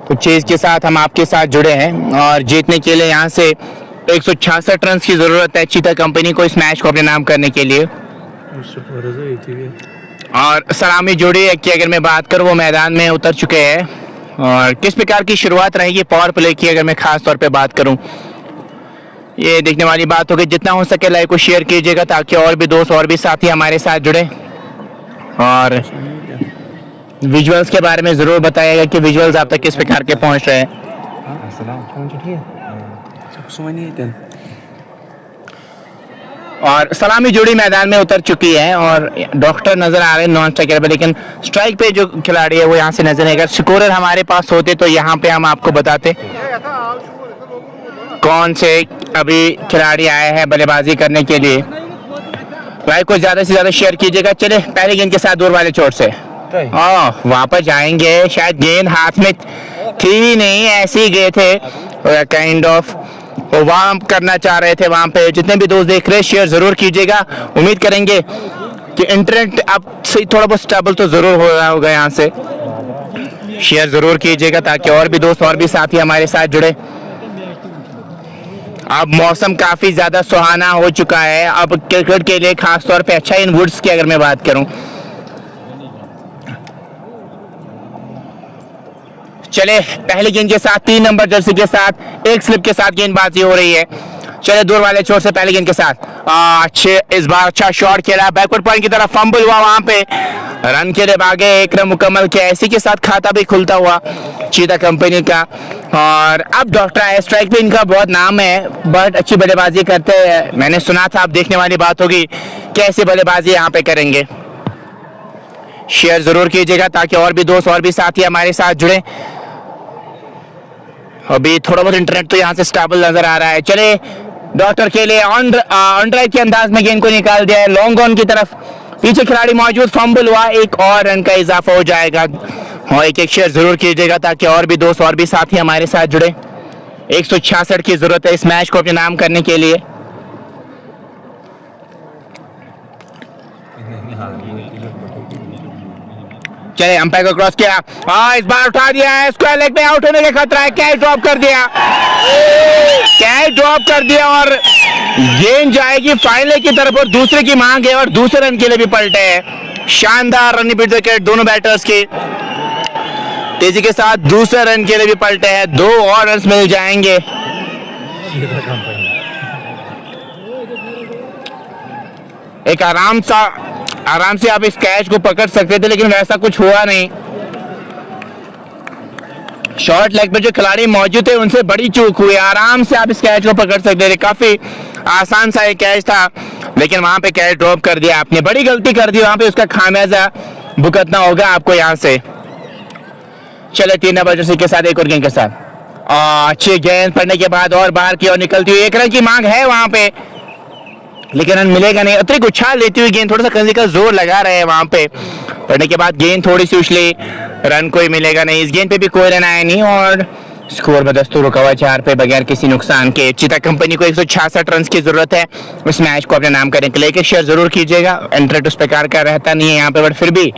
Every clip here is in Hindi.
तो चेज के साथ हम आपके साथ जुड़े हैं और जीतने के लिए यहाँ से 166 रन की ज़रूरत है चीता कंपनी को इस मैच को अपने नाम करने के लिए। और सलामी जोड़ी की अगर मैं बात करूँ वो मैदान में उतर चुके हैं। और किस प्रकार की शुरुआत रहेगी पावर प्ले की अगर मैं ख़ास तौर पे बात करूँ, ये देखने वाली बात होगी। जितना हो सके लाइक को शेयर कीजिएगा ताकि और भी दोस्त और भी साथी हमारे साथ जुड़े। और विजुअल्स के बारे में ज़रूर बताइएगा कि विजुअल्स आप तक किस प्रकार के पहुंच रहे हैं। और सलामी जोड़ी मैदान में उतर चुकी है और डॉक्टर नज़र आ रहे हैं नॉन स्ट्राइकर पे, लेकिन स्ट्राइक पे जो खिलाड़ी है वो यहाँ से नजर नहीं। अगर स्कोरर हमारे पास होते तो यहाँ पे हम आपको बताते कौन से अभी खिलाड़ी आए हैं बल्लेबाजी करने के लिए। लाइक को ज़्यादा से ज़्यादा शेयर कीजिएगा। चले पहले गेंद के साथ दूर वाले चोट से वापस जाएंगे। शायद गेंद हाथ में थी नहीं, ऐसी गए थे काइंड ऑफ वार्म करना चाह रहे थे वहां पे। जितने भी दोस्त देख रहे हैं शेयर जरूर कीजिएगा। उम्मीद करेंगे कि इंटरनेट अब से थोड़ा बहुत स्टेबल तो जरूर हो रहा होगा। यहाँ से शेयर जरूर कीजिएगा ताकि और भी दोस्त और भी साथी हमारे साथ जुड़े। अब मौसम काफी ज्यादा सुहाना हो चुका है अब क्रिकेट के लिए, खास तौर पे अच्छा इन वुड्स की अगर मैं बात करूं। चले पहले गेंद के साथ 3 नंबर जर्सी के साथ एक स्लिप के साथ गेंदबाजी हो रही है। चले दूर वाले छोर से पहले गेंद के साथ अच्छे इस बार अच्छा शॉट खेला, बैकवर्ड पॉइंट की तरफ फंबल हुआ, वहां पे रन के लिए भागे, एक रन मुकम्मल किया। इसी के साथ खाता भी खुलता हुआ चीता कंपनी का। और अब डॉक्टर है, स्ट्राइक पे इनका बहुत नाम है, बहुत अच्छी बल्लेबाजी करते हैं। मैंने सुना था, अब देखने वाली बात होगी कैसे बल्लेबाजी यहाँ पे करेंगे। शेयर जरूर कीजिएगा ताकि और भी दोस्त और भी साथी हमारे साथ जुड़े। अभी थोड़ा बहुत इंटरनेट तो यहाँ से स्टेबल नजर आ रहा है। चले डॉक्टर के लिए ऑन ड्राइव के अंदाज में गेंद को निकाल दिया है लॉन्ग ऑन की तरफ। पीछे खिलाड़ी मौजूद, फंबल हुआ, एक और रन का इजाफा हो जाएगा। और एक शेयर जरूर कीजिएगा ताकि और भी दोस्त और भी साथी हमारे साथ जुड़े। 166 की जरूरत है इस मैच को अपने नाम करने के लिए। चले अंपायर को क्रॉस किया, इस बार उठा दिया है, स्क्वायर लेग पे आउट होने का खतरा है। कैच ड्रॉप कर दिया, कैच ड्रॉप कर दिया और गेंद जाएगी फाइनल की तरफ और दूसरे की मांग है और दूसरे रन के लिए भी पलटे हैं। शानदार रन विकेट दोनों बैटर्स की तेजी के साथ दूसरे रन के लिए भी पलटे हैं। 2 और रन मिल जाएंगे। एक आराम से आप इस कैच को पकड़ सकते थे लेकिन वैसा कुछ हुआ नहीं। शॉर्ट लेग पे जो खिलाड़ी मौजूद थे उनसे बड़ी चूक हुई। आराम से आप इस कैच को पकड़ सकते थे, काफी आसान सा एक कैच था लेकिन वहां पे कैच ड्रॉप कर दिया आपने। बड़ी गलती कर दी, वहां पे उसका खामियाजा भुगतना होगा आपको यहाँ से। चले 3 नंबर जर्सी के साथ एक और गेंद के साथ अच्छी गेंद पड़ने के बाद और बाहर की ओर निकलती हुई, 1 रन की मांग है वहां पे लेकिन रन मिलेगा नहीं। अतिरिक्त उछाल लेती हुई गेंद, थोड़ा सा कंधे का जोर लगा रहे हैं वहां पे, पड़ने के बाद गेंद थोड़ी सी उछली, रन कोई मिलेगा नहीं। इस गेंद पे भी कोई रन आया नहीं और स्कोर बदस्तूर रुका हुआ 4 पे बगैर किसी नुकसान के। चीता कंपनी को 166 रन की जरूरत है उस मैच को अपने नाम करने के लिए। शेयर जरूर कीजिएगा। इंटरनेट उस प्रकार का रहता नहीं है यहाँ पे, बट फिर भी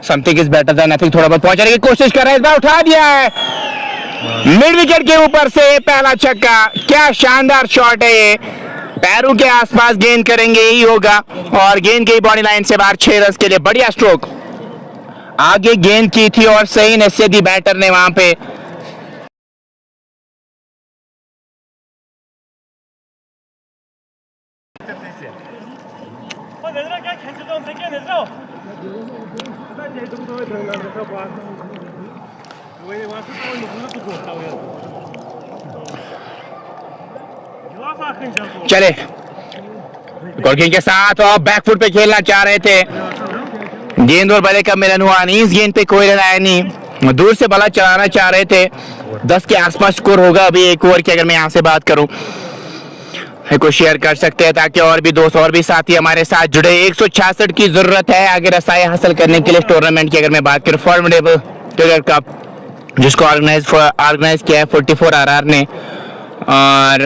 something is better than nothing, थोड़ा बहुत पहुंचाने की कोशिश कर रहे हैं। इस बार उठा दिया है मिड विकेट के ऊपर से पहला छक्का। क्या शानदार शॉट है ये, पैरों के आसपास गेंद करेंगे यही होगा और गेंद की बॉडी लाइन से बाहर 6 रन के लिए बढ़िया स्ट्रोक। आगे गेंद की थी और सही नसीहत दी बैटर ने वहां पे। चले गेंद के साथ और बैकफुट पे खेलना चाह रहे थे, गेंद और बल्ले का मिलन हुआ नहीं। इस गेंद पे कोई रन आया नहीं, दूर से बल्ला चलाना चाह रहे थे। 10 के आसपास स्कोर होगा अभी एक ओवर की अगर मैं यहाँ से बात करूं। को शेयर कर सकते हैं ताकि और भी दोस्त और भी साथी हमारे साथ जुड़े। 166 की जरूरत है आगे रसाई हासिल करने के लिए टूर्नामेंट की अगर मैं बात करूं। फॉर्मिडेबल क्रिकेट कप जिसको ऑर्गेनाइज किया है 44 RR ने और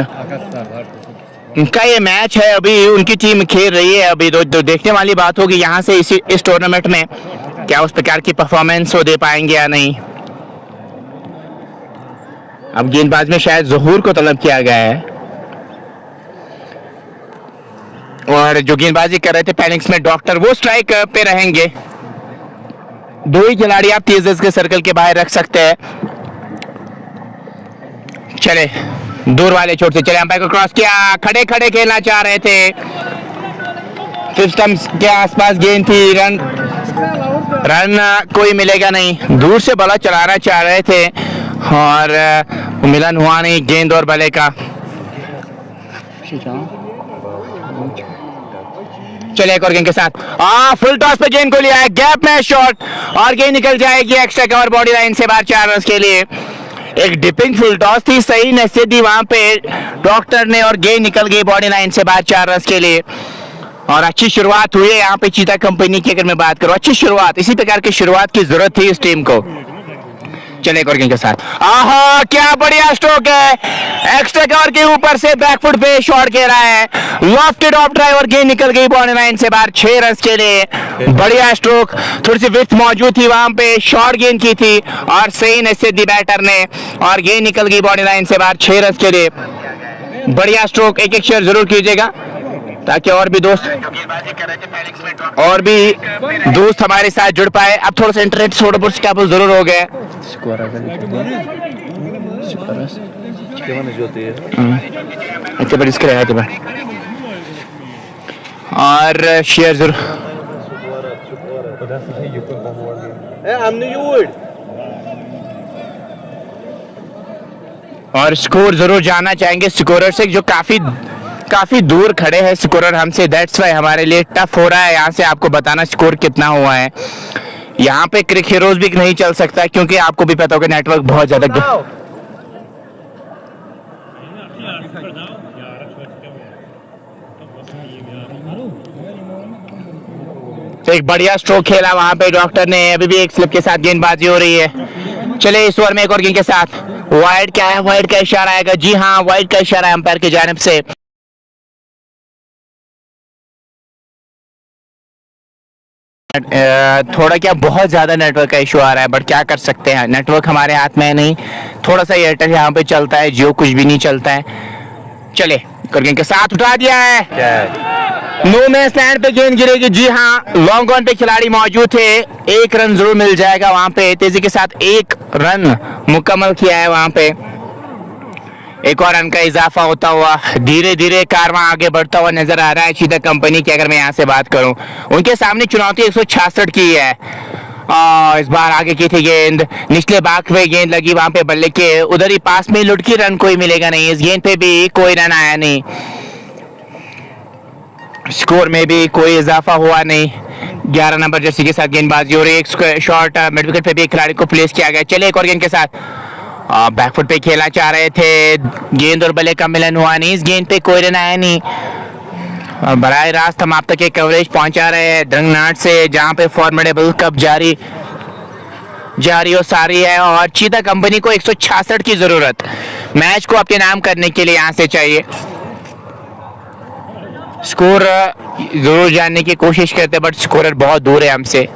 उनका ये मैच है, अभी उनकी टीम खेल रही है। अभी तो देखने वाली बात होगी यहाँ से इस टूर्नामेंट में क्या उस प्रकार की परफॉर्मेंस वो दे पाएंगे या नहीं। अब गेंदबाज में शायद ज़हूर को तलब किया गया है, और जो गेंदबाजी कर रहे थे पैनिक्स में डॉक्टर, वो स्ट्राइक पे रहेंगे। दो ही खिलाड़ी आप तेज के सर्कल के बाहर रख सकते हैं। चले दूर वाले छोर से, चले अंपायर को क्रॉस किया, खड़े खड़े खेलना चाह रहे थे, फिफ्थ स्टंप के आसपास गेंद थी, रन कोई मिलेगा नहीं। दूर से बड़ा चलाना चाह रहे थे और मिलन हुआ नहीं गेंद और बल्ले का। चले एक और गेंद के साथ, फुल टॉस पे गेंद को लिया है, गैप में शॉट और गेंद निकल जाएगी एक्स्ट्रा कवर बॉडी लाइन से बाहर 4 रन के लिए। एक डिपिंग फुल टॉस थी, सही नसीब दी वहां पे डॉक्टर ने और गेंद निकल गई बॉडी लाइन से बाहर 4 रन के लिए। और अच्छी शुरुआत हुई है यहाँ पे चीता कंपनी की, अगर मैं बात करूं अच्छी शुरुआत, इसी प्रकार की शुरुआत की जरूरत थी इस टीम को। चले एक और गेंद के साथ, आहा क्या बढ़िया स्ट्रोक है, एक्स्ट्रा कवर के ऊपर से बैकफुट पे शॉट खेला है, लॉफ्टेड ऑफ ड्राइव और गेंद निकल गई बॉडी लाइन से बाहर 6 रन के लिए। बढ़िया स्ट्रोक, थोड़ी सी विड्थ मौजूद थी वहां पे, शॉर्ट गेंद की थी और सही नसीब दी बैटर ने और गेंद निकल गई बॉडी लाइन से बाहर 6 रन के लिए। बढ़िया स्ट्रोक, एक शेयर जरूर कीजिएगा ताकि और भी दोस्त हमारे साथ जुड़ पाए। अब थोड़ा सा इंटरनेट थोड़ा बहुत जरूर हो गया और शेयर जरूर, और स्कोर जरूर जानना चाहेंगे स्कोरर से, जो काफी दूर खड़े हैं स्कोरर हमसे, दैट्स वाई हमारे लिए टफ हो रहा है यहाँ से आपको बताना स्कोर कितना हुआ है। यहाँ पे क्रिक हीरोज भी नहीं चल सकता क्योंकि आपको भी पता होगा नेटवर्क बहुत ज्यादा। तो एक बढ़िया स्ट्रोक खेला वहां पे डॉक्टर ने, अभी भी एक स्लिप के साथ गेंदबाजी हो रही है। चले इस ओवर में एक और गेंद के साथ, वाइड क्या है, वाइड का इशारा आएगा, जी हाँ वाइड का इशारा है अंपायर की जानिब से। थोड़ा क्या बहुत ज्यादा नेटवर्क का इशू आ रहा है, बट क्या कर सकते हैं, नेटवर्क हमारे हाथ में नहीं, थोड़ा सा एयरटेल यहाँ पे चलता है, जियो कुछ भी नहीं चलता है। चले गेंद के साथ उठा दिया है, नो मैच लैंड पे गेंद गिरेगी, जी हाँ लॉन्ग ऑन पे खिलाड़ी मौजूद थे, 1 रन जरूर मिल जाएगा वहां पे, तेजी के साथ 1 रन मुकम्मल किया है वहां पे। एक और रन का इजाफा होता हुआ धीरे धीरे कारवां आगे बढ़ता हुआ नजर आ रहा है चीता कंपनी की। अगर मैं यहाँ से बात करूं, उनके सामने चुनौती 166 की है, इस बार आगे की थी गेंद, निचले बाग पे गेंद लगी वहां पे बल्ले के, उधर ही पास में लुढ़की, रन कोई मिलेगा नहीं, इस गेंद पे भी कोई रन आया नहीं, स्कोर में भी कोई इजाफा हुआ नहीं। 11 नंबर जर्सी के साथ गेंदबाजी हो रही है, एक शॉट मिड विकेट पे भी एक खिलाड़ी को प्लेस किया गया। चले एक और गेंद के साथ, बैकफुट पे खेलना चाह रहे थे, गेंद और बल्ले का मिलन हुआ नहीं, इस गेंद पे कोई रन आया नहीं। बराह रास्त हम आप तक एक कवरेज पहुंचा रहे हैं ड्रंगनाट से, जहां पे फॉर्मेडेबल कप जारी और सारी है, और चीता कंपनी को 166 की जरूरत मैच को अपने नाम करने के लिए यहां से चाहिए। स्कोर जरूर जानने की कोशिश करते, बट स्कोरर बहुत दूर है हमसे,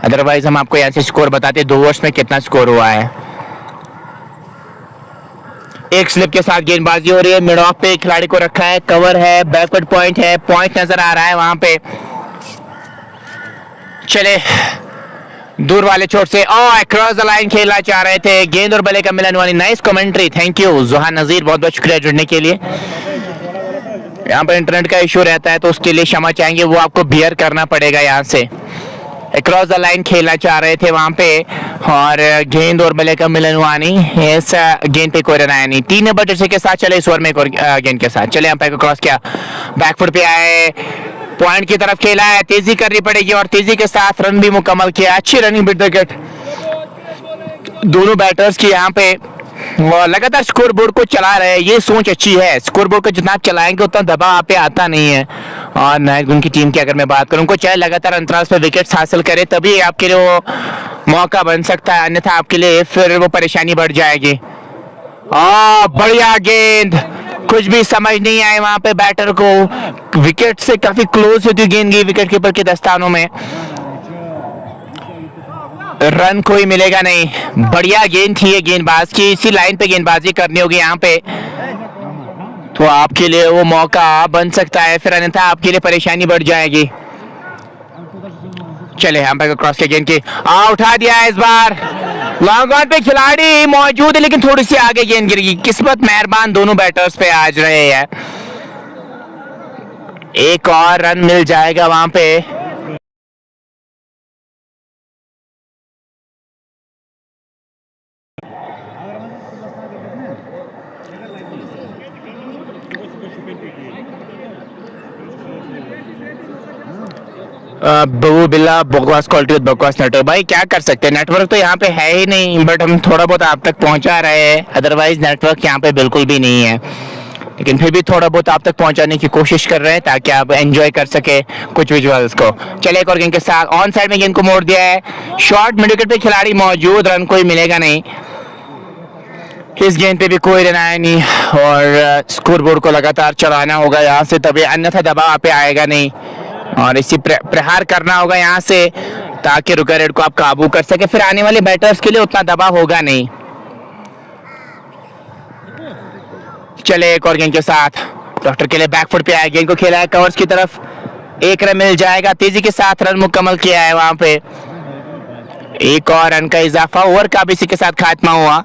अदरवाइज हम आपको यहाँ से स्कोर बताते 2 ओवर्स में कितना स्कोर हुआ है। एक स्लिप के साथ गेंदबाजी हो रही है, मिड ऑफ पे खिलाड़ी को रखा है, कवर है, बैकवर्ड पॉइंट है, पॉइंट नजर आ रहा है वहां पे। चले दूर वाले छोर से क्रॉस द लाइन खेलना चाह रहे थे, गेंद और बल्ले का मिलन वाली, नाइस कमेंट्री, थैंक यू जुहान नजीर, बहुत बहुत शुक्रिया जुड़ने के लिए। यहाँ पर इंटरनेट का इशू रहता है तो उसके लिए क्षमा चाहेंगे, वो आपको बियर करना पड़ेगा। यहाँ से क्रॉस द लाइन खेलना चाह रहे थे वहां पे, और गेंद और बल्ले का मिलन हुआ नहीं, इस गेंद पे कोई रन आया नहीं। 3 नंबर जर्सी के साथ चले इस ओवर में एक और गेंद के साथ, चले अंपायर को क्रॉस किया, बैकफुट पे आए, पॉइंट की तरफ खेला है, तेजी करनी पड़ेगी और तेजी के साथ रन भी मुकम्मल किया। अच्छी रनिंग मिड विकेट दोनों बैटर्स की यहाँ पे, लगातार स्कोर बोर्ड को चला रहे हैं, ये सोच अच्छी है, स्कोर बोर्ड को जितना चलाएंगे उतना दबाव आप पे आता नहीं है। और नायक उनकी टीम की अगर मैं बात करूं, उनको चाहे लगातार अंतराल पे विकेट्स हासिल करे तभी आपके लिए वो मौका बन सकता है, अन्यथा आपके लिए फिर वो परेशानी बढ़ जाएगी। बढ़िया गेंद, कुछ भी समझ नहीं आए वहां पे बैटर को, विकेट से काफी क्लोज होती गेंद गई विकेट कीपर के दस्तानों में। रन कोई मिलेगा नहीं। बढ़िया गेंद थी ये गेंदबाज की, इसी लाइन पे गेंदबाजी करनी होगी यहाँ पे, तो आपके लिए वो मौका बन सकता है, फिर अन्यथा आपके लिए परेशानी बढ़ जाएगी। चले अंपायर को क्रॉस के गेंद की उठा दिया है। इस बार लॉन्ग ऑन पे खिलाड़ी मौजूद है, लेकिन थोड़ी सी आगे गेंद गिर गई। किस्मत मेहरबान दोनों बैटर्स पे आज रहे हैं। एक और रन मिल जाएगा वहां पे। बबू बिल्ला बकवास क्वालिटी विद बकवास नेटवर्क। भाई क्या कर सकते हैं, नेटवर्क तो यहाँ पे है ही नहीं, बट हम थोड़ा बहुत आप तक पहुंचा रहे हैं। अदरवाइज नेटवर्क यहाँ पे बिल्कुल भी नहीं है, लेकिन फिर भी थोड़ा बहुत आप तक पहुंचाने की कोशिश कर रहे हैं ताकि आप एंजॉय कर सके कुछ विजुअल्स को। चले एक और गेंद के साथ ऑन साइड में गेंद को मोड़ दिया है। शॉर्ट मिड विकेट पे खिलाड़ी मौजूद, रन कोई मिलेगा नहीं। इस गेंद पे भी कोई रन आया नहीं और स्कोर बोर्ड को लगातार चलाना होगा यहाँ से, तभी अन्यथा दबाव पे आएगा नहीं। और इसी प्रहार करना होगा यहाँ से ताकि रुका रेड को आप काबू कर सके, फिर आने वाले बैटर्स के लिए उतना दबाव होगा नहीं। चले एक और गेंद के साथ डॉक्टर के लिए बैकफुट पे आया, गेंद को खेला है कवर्स की तरफ। एक रन मिल जाएगा, तेजी के साथ रन मुकम्मल किया है वहां पे। एक और रन का इजाफा, ओवर का भी इसी के साथ खात्मा हुआ।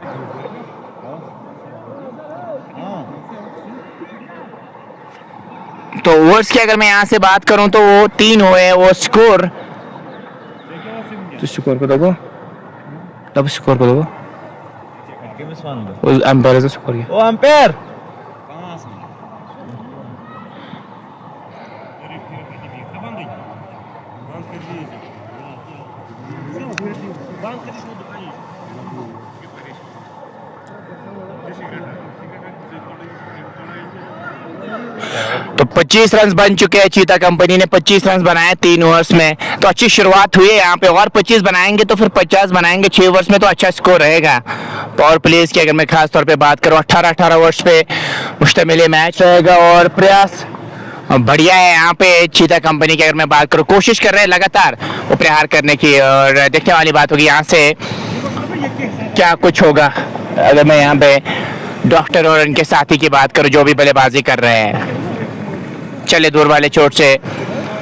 तो ओवर्स की अगर मैं यहाँ से बात करूं तो वो 3 हुए, वो स्कोर तो स्कोर को दो, तब स्कोर को दो अंपायर से स्कोर किया। ओ अंपायर तो 25 रन बन चुके हैं। चीता कंपनी ने 25 रन बनाए 3 ओवर्स में, तो अच्छी शुरुआत हुई है यहाँ पे। और 25 बनाएंगे तो फिर 50 बनाएंगे 6 ओवर्स में, तो अच्छा स्कोर रहेगा। पावर प्लेस की अगर मैं खास तौर पे बात करूँ 18 ओवर्स पे मुश्तमिल मैच रहेगा और प्रयास बढ़िया है यहाँ पे। चीता कंपनी की अगर मैं बात करूँ, कोशिश कर रहे हैं लगातार वो प्रहार करने की, और देखने वाली बात होगी यहाँ से क्या कुछ होगा। अगर मैं यहाँ पे डॉक्टर और इनके साथी की बात करूं जो भी बल्लेबाजी कर रहे हैं, चले दूर वाले चोट से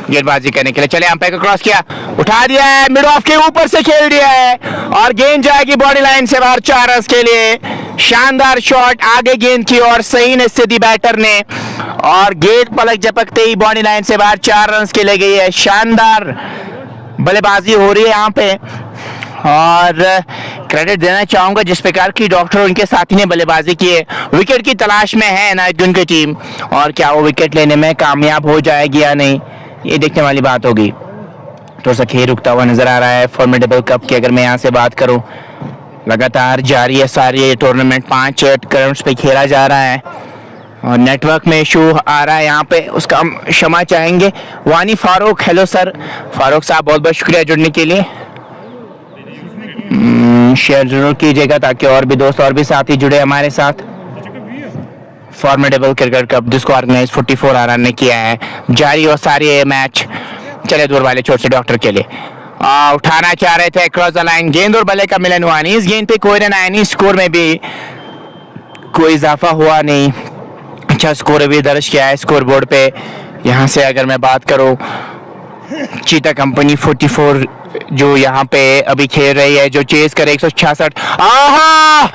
गेंदबाजी करने के लिए। चले अंपायर को क्रॉस किया, उठा दिया है, मिड ऑफ के ऊपर से खेल दिया है और गेंद जाएगी बॉडी लाइन से बाहर 4 रन के लिए। शानदार शॉट आगे गेंद की और सही निश्चित दी बैटर ने, और गेंद पलक झपकते ही बॉडी लाइन से बाहर 4 रन के लिए गई है। शानदार बल्लेबाजी हो रही है यहाँ पे, और क्रेडिट देना चाहूंगा जिस प्रकार की डॉक्टर और उनके साथी ने बल्लेबाजी की है। विकेट की तलाश में है नाइटगन की टीम, और क्या वो विकेट लेने में कामयाब हो जाएगी या नहीं, ये देखने वाली बात होगी। तो सा खेल रुकता हुआ नजर आ रहा है। फॉर्मेडेबल कप की अगर मैं यहाँ से बात करूँ, लगातार जारी है सारी टूर्नामेंट, 5 ग्राउंड्स पे खेला जा रहा है और नेटवर्क में इशू आ रहा है यहाँ पे, उसका हम क्षमा चाहेंगे। वानी फारूक, हेलो सर फारूक साहब, बहुत बहुत शुक्रिया जुड़ने के लिए। शेयर जरूर कीजिएगा ताकि और भी दोस्त और भी साथी जुड़े हमारे साथ। फॉर्मेडेबल क्रिकेट कप जिसको ऑर्गेनाइज 44 आर ने किया है, जारी और सारी है मैच। चले दूर वाले छोटे से डॉक्टर के लिए उठाना चाह रहे थे क्रॉस द लाइन, गेंद और बल्ले का मिलन हुआ नहीं। इस गेंद पे कोई रन आया नहीं, स्कोर में भी कोई इजाफा हुआ नहीं। अच्छा स्कोर भी दर्ज किया है स्कोर बोर्ड पे। यहाँ से अगर मैं बात करूँ, चीता कंपनी 44 जो यहाँ पे अभी खेल रही है, जो चेस करे 166। आहा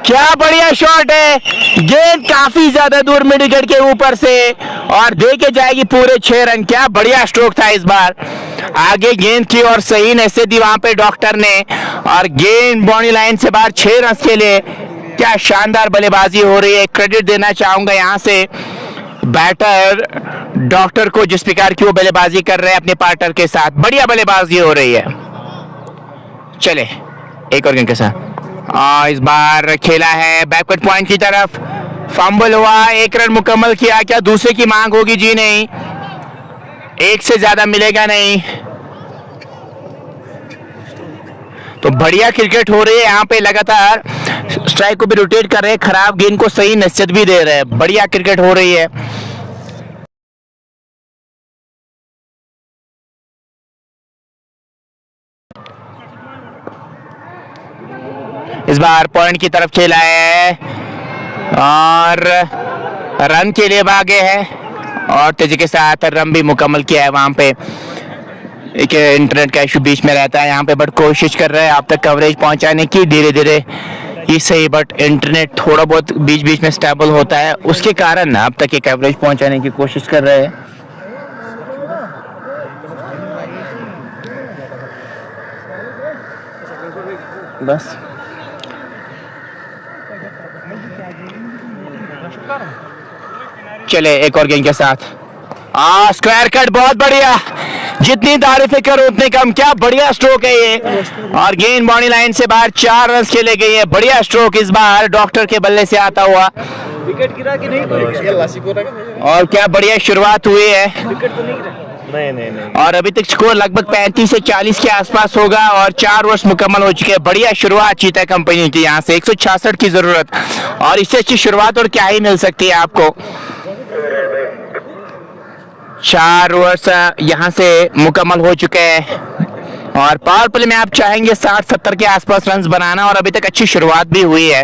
क्या बढ़िया शॉट है, गेंद काफी ज्यादा दूर मिड विकेट के ऊपर से और दे के जाएगी पूरे 6 रन। क्या बढ़िया स्ट्रोक था इस बार, आगे गेंद की और सही नैसे दी वहां पे डॉक्टर ने, और गेंद बॉडी लाइन से बाहर 6 रन के लिए। क्या शानदार बल्लेबाजी हो रही है, क्रेडिट देना चाहूंगा यहाँ से बैटर डॉक्टर को जिस प्रकार की वो बल्लेबाजी कर रहे हैं अपने पार्टनर के साथ, बढ़िया बल्लेबाजी हो रही है। चले एक और गेंद के साथ इस बार खेला है बैकवर्ड पॉइंट की तरफ, फंबल हुआ, 1 रन मुकम्मल किया। क्या दूसरे की मांग होगी? जी नहीं, 1 से ज्यादा मिलेगा नहीं। तो बढ़िया क्रिकेट हो रही है यहाँ पे, लगातार स्ट्राइक को भी रोटेट कर रहे हैं, खराब गेंद को सही नसीहत भी दे रहे हैं, बढ़िया क्रिकेट हो रही है। इस बार पॉइंट की तरफ खेला है और रन के लिए भागे है और तेजी के साथ रन भी मुकम्मल किया है। वहां पे एक इंटरनेट का इशू बीच में रहता है यहाँ पे, बट कोशिश कर रहे हैं आप तक कवरेज पहुंचाने की धीरे धीरे ही सही, बट इंटरनेट थोड़ा बहुत बीच बीच में स्टेबल होता है, उसके कारण आप तक ये कवरेज पहुंचाने की कोशिश कर रहे हैं। बस चले एक और गेंद के साथ। स्क्वायर कट बहुत बढ़िया, जितनी तारीफें करो उतनी कम। क्या बढ़िया स्ट्रोक है ये, और गेंद बाउंड्री लाइन से बाहर 4 रन खेले गए हैं। बढ़िया स्ट्रोक इस बार डॉक्टर के बल्ले से आता हुआ। विकेट गिरा कि नहीं? और क्या बढ़िया शुरुआत हुई है। विकेट तो नहीं गिरा? नहीं। और अभी तक स्कोर लगभग 35 से 40 के आसपास होगा और 4 ओवर्स मुकम्मल हो चुके हैं। बढ़िया शुरुआत चीता कंपनी की, यहाँ से 166 की जरूरत, और इससे अच्छी शुरुआत और क्या ही मिल सकती है आपको। 4 ओवर्स यहाँ से मुकम्मल हो चुके हैं और पावर प्ले में आप चाहेंगे 60-70 के आसपास रन्स बनाना, और अभी तक अच्छी शुरुआत भी हुई है।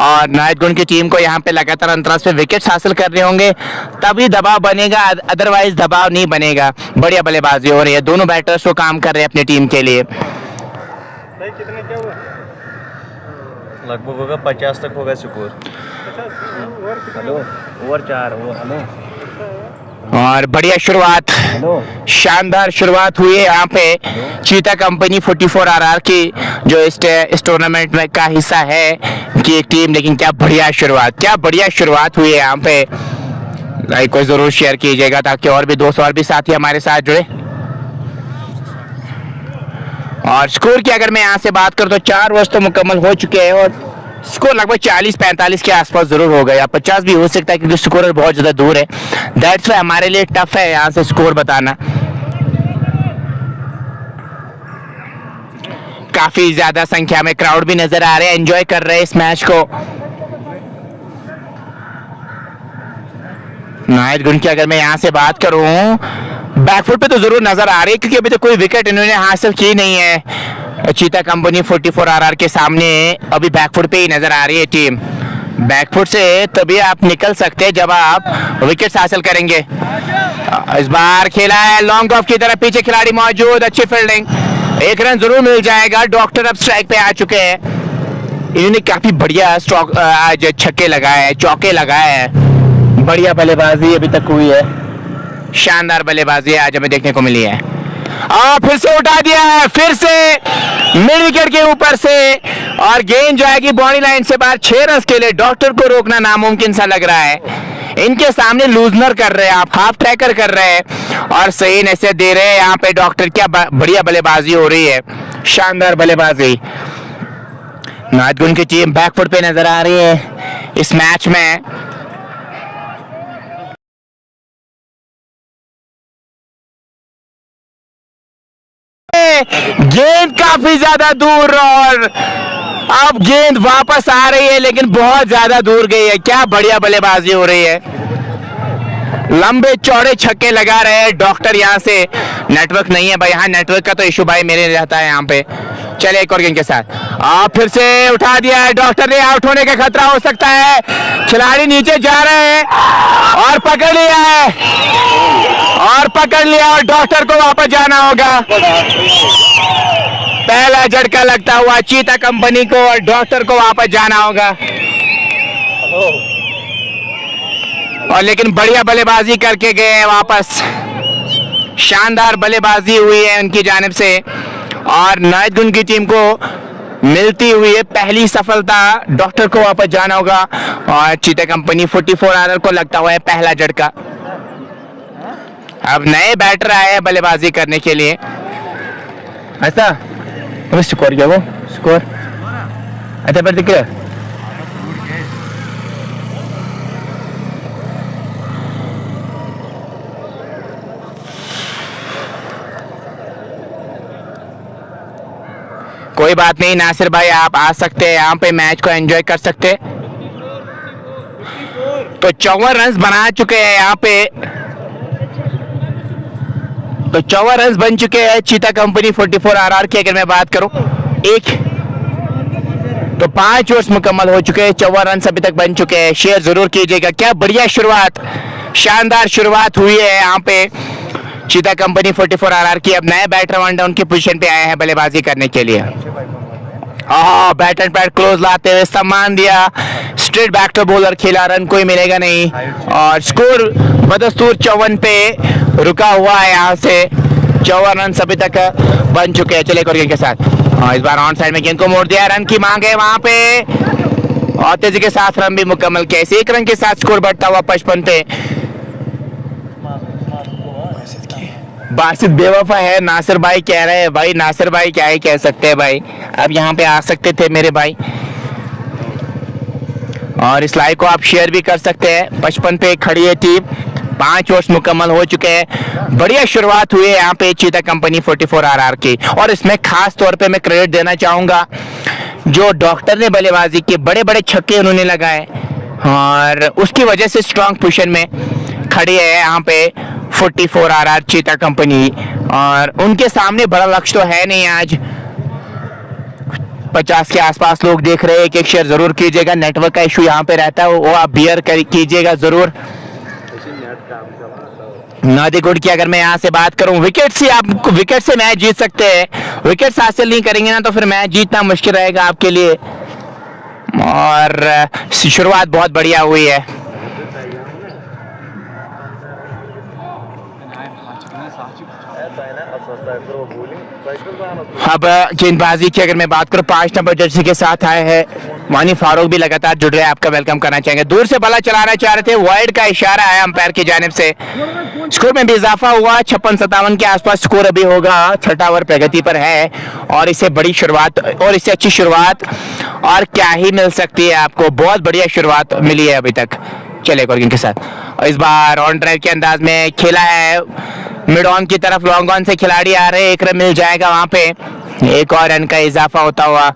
और नायतगुण की टीम को यहाँ पे लगातार अंतराल पे विकेट्स हासिल करने होंगे, तभी दबाव बनेगा, अदरवाइज दबाव नहीं बनेगा। बढ़िया बल्लेबाजी हो रही है, दोनों बैटर्स को काम कर रहे हैं अपनी टीम के लिए। कितने क्या हुआ? लगभग होगा 50 तक होगा स्कोर। Over 4 over. और बढ़िया शुरुआत, शानदार शुरुआत हुई है यहाँ पे चीता कंपनी 44 RR की, जो इस टूर्नामेंट में का हिस्सा है कि एक टीम। लेकिन क्या बढ़िया शुरुआत हुई है यहाँ पे। लाइक को जरूर शेयर कीजिएगा ताकि और भी दोस्त और भी साथी हमारे साथ जुड़े। और स्कोर की अगर मैं यहाँ से बात करूँ तो 4 ओवर्स तो मुकम्मल हो चुके हैं और स्कोर लगभग 40-45 के आसपास जरूर हो गया। 50 भी हो सकता है क्योंकि स्कोर बहुत ज्यादा दूर है। दैट्स व्हाई हमारे लिए टफ है यहाँ से स्कोर बताना। काफी ज्यादा संख्या में क्राउड भी नजर आ रहे हैं, एंजॉय कर रहे हैं इस मैच को। नायतगुण की अगर मैं यहाँ से बात करूं, बैकफुट पे तो जरूर नजर आ रही है क्योंकि अभी तक कोई विकेट इन्होंने हासिल की नहीं है। चीता कंपनी 44 RR के सामने अभी बैकफुट पे ही नजर आ रही है टीम। बैकफुट से तभी आप निकल सकते हैं जब आप विकेट हासिल करेंगे। इस बार खेला है लॉन्ग ऑफ की तरफ, पीछे खिलाड़ी मौजूद, अच्छी फील्डिंग, 1 रन जरूर मिल जाएगा। डॉक्टर अब स्ट्राइक पे आ चुके हैं। इन्होंने काफी बढ़िया स्ट्रोक आज छक्के लगाए हैं, चौके लगाए हैं। बढ़िया बल्लेबाजी अभी तक हुई है, शानदार बल्लेबाजी आज हमें देखने को मिली है। फिर से उठा दिया है, फिर से मिड विकेट के ऊपर से, और गेंद जाएगी बाउंड्री लाइन से बाहर। 6 रन के लिए डॉक्टर को रोकना नामुमकिन सा लग रहा है। इनके सामने लूजनर कर रहे हैं आप, हाफ ट्रैकर कर रहे हैं और सही नसीहत दे रहे हैं यहाँ पे डॉक्टर। क्या बढ़िया बल्लेबाजी हो रही है, शानदार बल्लेबाजी। नायतगुण की टीम बैकफुट पे नजर आ रही है इस मैच में। गेंद काफी ज्यादा दूर और अब गेंद वापस आ रही है लेकिन बहुत ज्यादा दूर गई है। क्या बढ़िया बल्लेबाजी हो रही है, लंबे चौड़े छक्के लगा रहे हैं डॉक्टर। यहाँ से नेटवर्क नहीं है भाई, यहाँ नेटवर्क का तो इशू भाई मेरे रहता है यहाँ पे। चले एक और गेंद के साथ, फिर से उठा दिया है डॉक्टर ने, आउट होने का खतरा हो सकता है। खिलाड़ी नीचे जा रहे हैं और पकड़ लिया और डॉक्टर को वापस जाना होगा। पहला झटका लगता हुआ चीता कंपनी को और डॉक्टर को वापस जाना होगा। और लेकिन बढ़िया बल्लेबाजी करके गए हैं वापस, शानदार बल्लेबाजी हुई है उनकी जानिब से और नायतगुण की टीम को मिलती हुई है पहली सफलता। डॉक्टर को वापस जाना होगा और चीता कंपनी 44 RR को लगता हुआ है पहला झटका। अब नए बैटर आए हैं बल्लेबाजी करने के लिए। ऐसा स्कोर क्या, वो स्कोर अच्छा पर दिख रहा है। कोई बात नहीं नासिर भाई, आप आ सकते हैं यहाँ पे, मैच को एंजॉय कर सकते हैं। तो 54 रन बना चुके हैं यहाँ पे, तो 54 रन बन चुके हैं चीता कंपनी 44 RR की। अगर मैं बात करूं, एक तो 5 ओवर्स मुकम्मल हो चुके हैं, 54 रन अभी तक बन चुके हैं। शेयर जरूर कीजिएगा। क्या बढ़िया शुरुआत, शानदार शुरुआत हुई है यहाँ पे चीता कंपनी 44 RR की। अब नए बैटर वन डाउन की पोजीशन पे आए हैं बल्लेबाजी करने के लिए। बैट एंड पैड क्लोज लाते हुए सम्मान दिया, स्ट्रेट बैक टू बॉलर खेला, रन कोई मिलेगा नहीं और स्कोर बदस्तूर 54 पे रुका हुआ है। यहाँ से 54 रन अभी तक बन चुके हैं। चले गेंद के साथ इस बार ऑन साइड में गेंद को मोड़ दिया, रन की मांग है वहां पे और तेजी के साथ रन भी मुकम्मल किया। 1 रन के साथ स्कोर बढ़ता हुआ 55 पे। बासित बेवफा है, नासिर भाई कह रहे हैं। भाई नासिर भाई क्या ही कह सकते हैं भाई, अब यहाँ पे आ सकते थे मेरे भाई। और इस लाइव को आप शेयर भी कर सकते हैं। 55 पे खड़ी है टीम, 5 ओवर्स मुकम्मल हो चुके हैं। बढ़िया शुरुआत हुई है यहाँ पे चीता कंपनी 44 RR की। और इसमें खास तौर पे मैं क्रेडिट देना चाहूंगा जो डॉक्टर ने बल्लेबाजी की, बड़े बड़े छक्के उन्होंने लगाए और उसकी वजह से स्ट्रांग पोजीशन में खड़ी है यहाँ पे 44 RR चीता कंपनी। और उनके सामने बड़ा लक्ष्य तो है नहीं आज। 50 के आसपास लोग देख रहे हैं। एक शेयर जरूर कीजिएगा। नेटवर्क का इशू यहाँ पे रहता है, वो आप बियर कीजिएगा जरूर। नादी गुड की अगर मैं यहाँ से बात करूं, विकेट से मैच जीत सकते हैं। विकेट हासिल नहीं करेंगे ना तो फिर मैच जीतना मुश्किल रहेगा आपके लिए। और शुरुआत बहुत बढ़िया हुई है। अब गेंदबाजी की अगर मैं बात करूं, 5 नंबर जर्सी के साथ आए हैं वानी फारूक भी लगातार जुड़ रहे हैं। आपका वेलकम करना चाहेंगे। दूर से बल्ला चलाना चाह रहे थे, वाइड का इशारा है अंपायर की जानिब से। स्कोर में भी इजाफा हुआ, 56-57 के आसपास स्कोर अभी होगा। 6वां ओवर प्रगति पर है और इससे बड़ी शुरुआत और इससे अच्छी शुरुआत और क्या ही मिल सकती है आपको। बहुत बढ़िया शुरुआत मिली है अभी तक। चले गेंद के साथ और इस बार ऑन ड्राइव के अंदाज में खेला है, मिड ऑन की तरफ लॉन्ग ऑन से खिलाड़ी आ रहे हैं। 1 रन मिल जाएगा वहां पे, 1 और रन का इजाफा होता हुआ।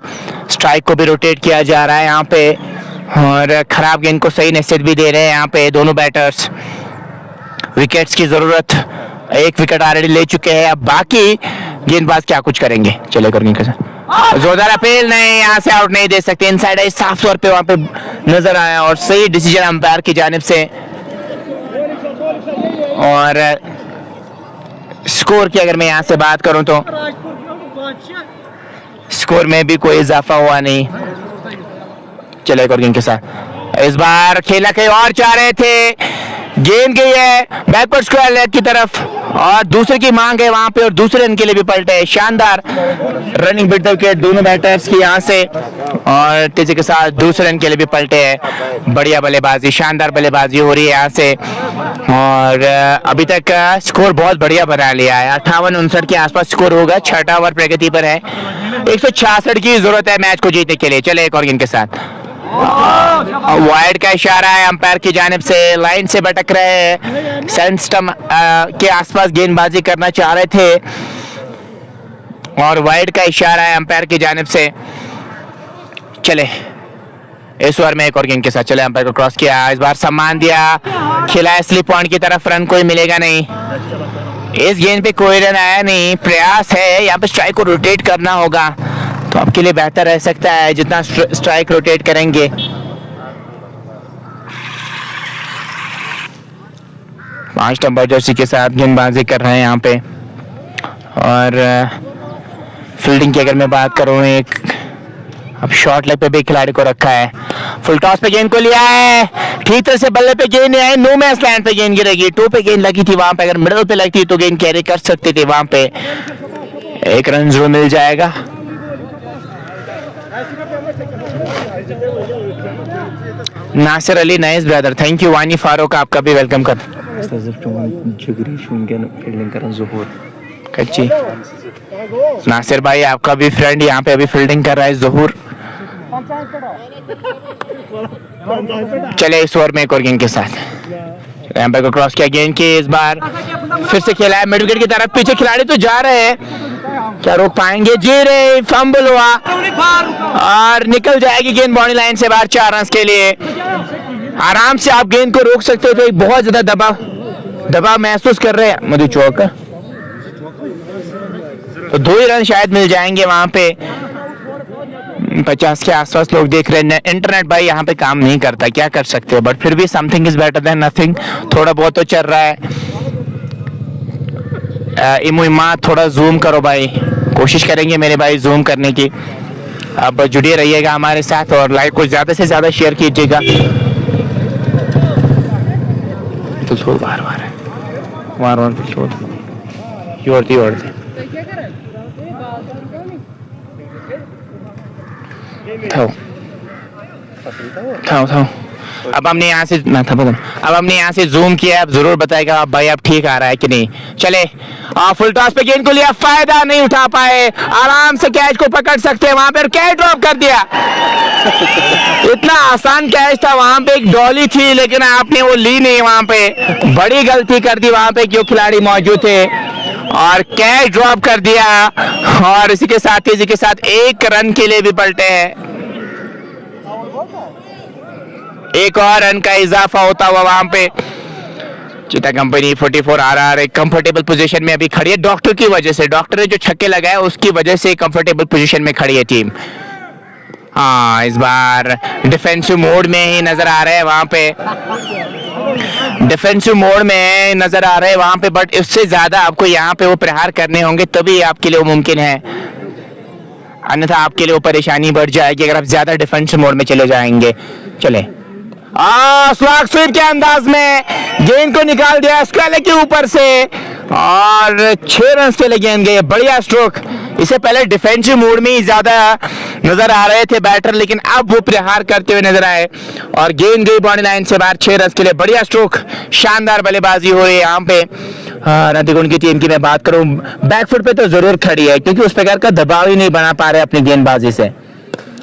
स्ट्राइक को भी रोटेट किया जा रहा है यहाँ पे और खराब गेंद को सही नसीहत भी दे रहे हैं यहाँ पे दोनों बैटर्स। विकेट्स की जरूरत, 1 विकेट ऑलरेडी ले चुके हैं। अब बाकी गेंदबाज क्या कुछ करेंगे। चले गेंद के साथ जोरदार अपील, नहीं यहाँ से आउट नहीं दे सकते। इनसाइड है, साफ तौर पे वहां पे नजर आया और सही डिसीजन अंपायर की जानिब से। और स्कोर की अगर मैं यहाँ से बात करूं तो स्कोर में भी कोई इजाफा हुआ नहीं। चले गेंद के साथ इस बार खेला कहीं और चाह रहे थे, गेंद गई है बैकवर्ड स्क्वायर लेग की तरफ और दूसरे की मांग है वहां पे और दूसरे रन के लिए भी पलटे। शानदार रनिंग बिट विकेट दोनों बैटर्स की यहाँ से और तेजी के साथ दूसरे रन के लिए भी पलटे हैं। बढ़िया बल्लेबाजी, शानदार बल्लेबाजी हो रही है यहाँ से और अभी तक स्कोर बहुत बढ़िया बना लिया है। 58-59 के आसपास स्कोर होगा। 6वां ओवर प्रगति पर है। 166 की जरूरत है मैच को जीतने के लिए। चले एक और गेंद के साथ वाइड का इशारा है अंपायर की जानिब से। लाइन से भटक रहे हैं, सेंट स्टंप के आसपास गेंदबाजी करना चाह रहे थे और वाइड का इशारा है अंपायर की जानिब से। चले इस ओवर में एक और गेंद के साथ चले, अंपायर को क्रॉस किया, इस बार सम्मान दिया, खिलाया स्लिप पॉइंट की तरफ, रन कोई मिलेगा नहीं। इस गेंद पे कोई रन आया नहीं। प्रयास है यहाँ पे स्ट्राइक को रोटेट करना होगा तो आपके लिए बेहतर रह सकता है जितना स्ट्राइक रोटेट करेंगे। पांच नंबर जर्सी के साथ गेंदबाजी कर रहे हैं यहाँ पे और फील्डिंग की अगर मैं बात करूँ, एक अब शॉर्ट लेग पे भी खिलाड़ी को रखा है। फुल टॉस पे गेंद को लिया है, ठीक तरह से बल्ले पे गेंद आई, नो मैच लैंड पे गेंद गिरेगी। टो पे गेंद लगी थी वहां पे, अगर मिडल पे लगती तो गेंद कैरी कर सकते थे वहां पे। 1 रन जरूर मिल जाएगा। Nasir Ali nice brother, thank you. Wani Farooq आपका भी वेलकम कर। कच्ची नासिर भाई आपका भी फ्रेंड यहाँ पे अभी फील्डिंग कर रहा है, ज़हूर। चले इस ओवर में एक और गेंद के साथ एम्पायर को क्रॉस किया, गेंद की इस बार फिर से खेला है मिड विकेट की तरफ। पीछे खिलाड़ी तो जा रहे हैं, क्या रोक पाएंगे? जी रे, फंबल हुआ और निकल जाएगी गेंद बाउंड्री लाइन से बाहर 4 रन के लिए। आराम से आप गेंद को रोक सकते हो, तो एक बहुत ज्यादा दबाव महसूस कर रहे हैं मधु चौक, तो 2 ही रन शायद मिल जाएंगे वहां पे। 50 के आसपास लोग देख रहे हैं। इंटरनेट भाई यहाँ पे काम नहीं करता, क्या कर सकते हो, बट फिर भी something is better than nothing. थोड़ा बहुत तो चल रहा है। इमा थोड़ा जूम करो भाई, कोशिश करेंगे मेरे भाई जूम करने की। अब जुड़े रहिएगा हमारे साथ और लाइक को ज़्यादा से ज़्यादा शेयर कीजिएगा। तो छोड़ बार बार है वार वार छोड़ योड़ती योड़ती थाओ। अब हमने यहाँ से ना था अब हमने यहाँ से जूम किया। अब जरूर बताएगा आप भाई अब ठीक आ रहा है कि नहीं। चले फुल टॉस पे गेंद को लिया, फायदा नहीं उठा पाए। आराम से कैच को पकड़ सकते हैं वहां पे, कैच ड्रॉप कर दिया। इतना आसान कैच था, वहां पे एक डॉली थी लेकिन आपने वो ली नहीं। वहां पे बड़ी गलती कर दी वहां पे, क्यों खिलाड़ी मौजूद थे और कैच ड्रॉप कर दिया। और इसी के साथ एक रन के लिए भी पलटे हैं। एक और रन का इजाफा होता हुआ वहां पे। चीता कंपनी 44 RR एक कंफर्टेबल पोजीशन में अभी खड़ी है, डॉक्टर की वजह से। डॉक्टर ने जो छक्के लगाए उसकी वजह से कंफर्टेबल पोजीशन में खड़ी है टीम। हाँ, इस बार डिफेंसिव मोड में ही नजर आ रहे हैं वहां पे, डिफेंसिव मोड में नजर आ रहे हैं वहां पे। बट इससे ज्यादा आपको यहाँ पे वो प्रहार करने होंगे, तभी आपके लिए वो मुमकिन है, अन्यथा आपके लिए वो परेशानी बढ़ जाएगी अगर आप ज्यादा डिफेंसिव मोड में चले जाएंगे। चले स्लॉग स्वीप के अंदाज में गेंद को निकाल दिया स्क्वाले के ऊपर से और 6 रन के लिए गेंद गई। बढ़िया स्ट्रोक। इससे पहले डिफेंसिव मोड में ही ज्यादा नजर आ रहे थे बैटर, लेकिन अब वो प्रहार करते हुए नजर आए और गेंद गई बाउंड्री लाइन से बाहर। 6 रन के लिए बढ़िया स्ट्रोक, शानदार बल्लेबाजी हो रही है यहाँ पे नतीगुण की टीम की। मैं बात करूं बैकफुट पे तो जरूर खड़ी है, क्योंकि उस प्रकार का दबाव ही नहीं बना पा रहे अपनी गेंदबाजी से।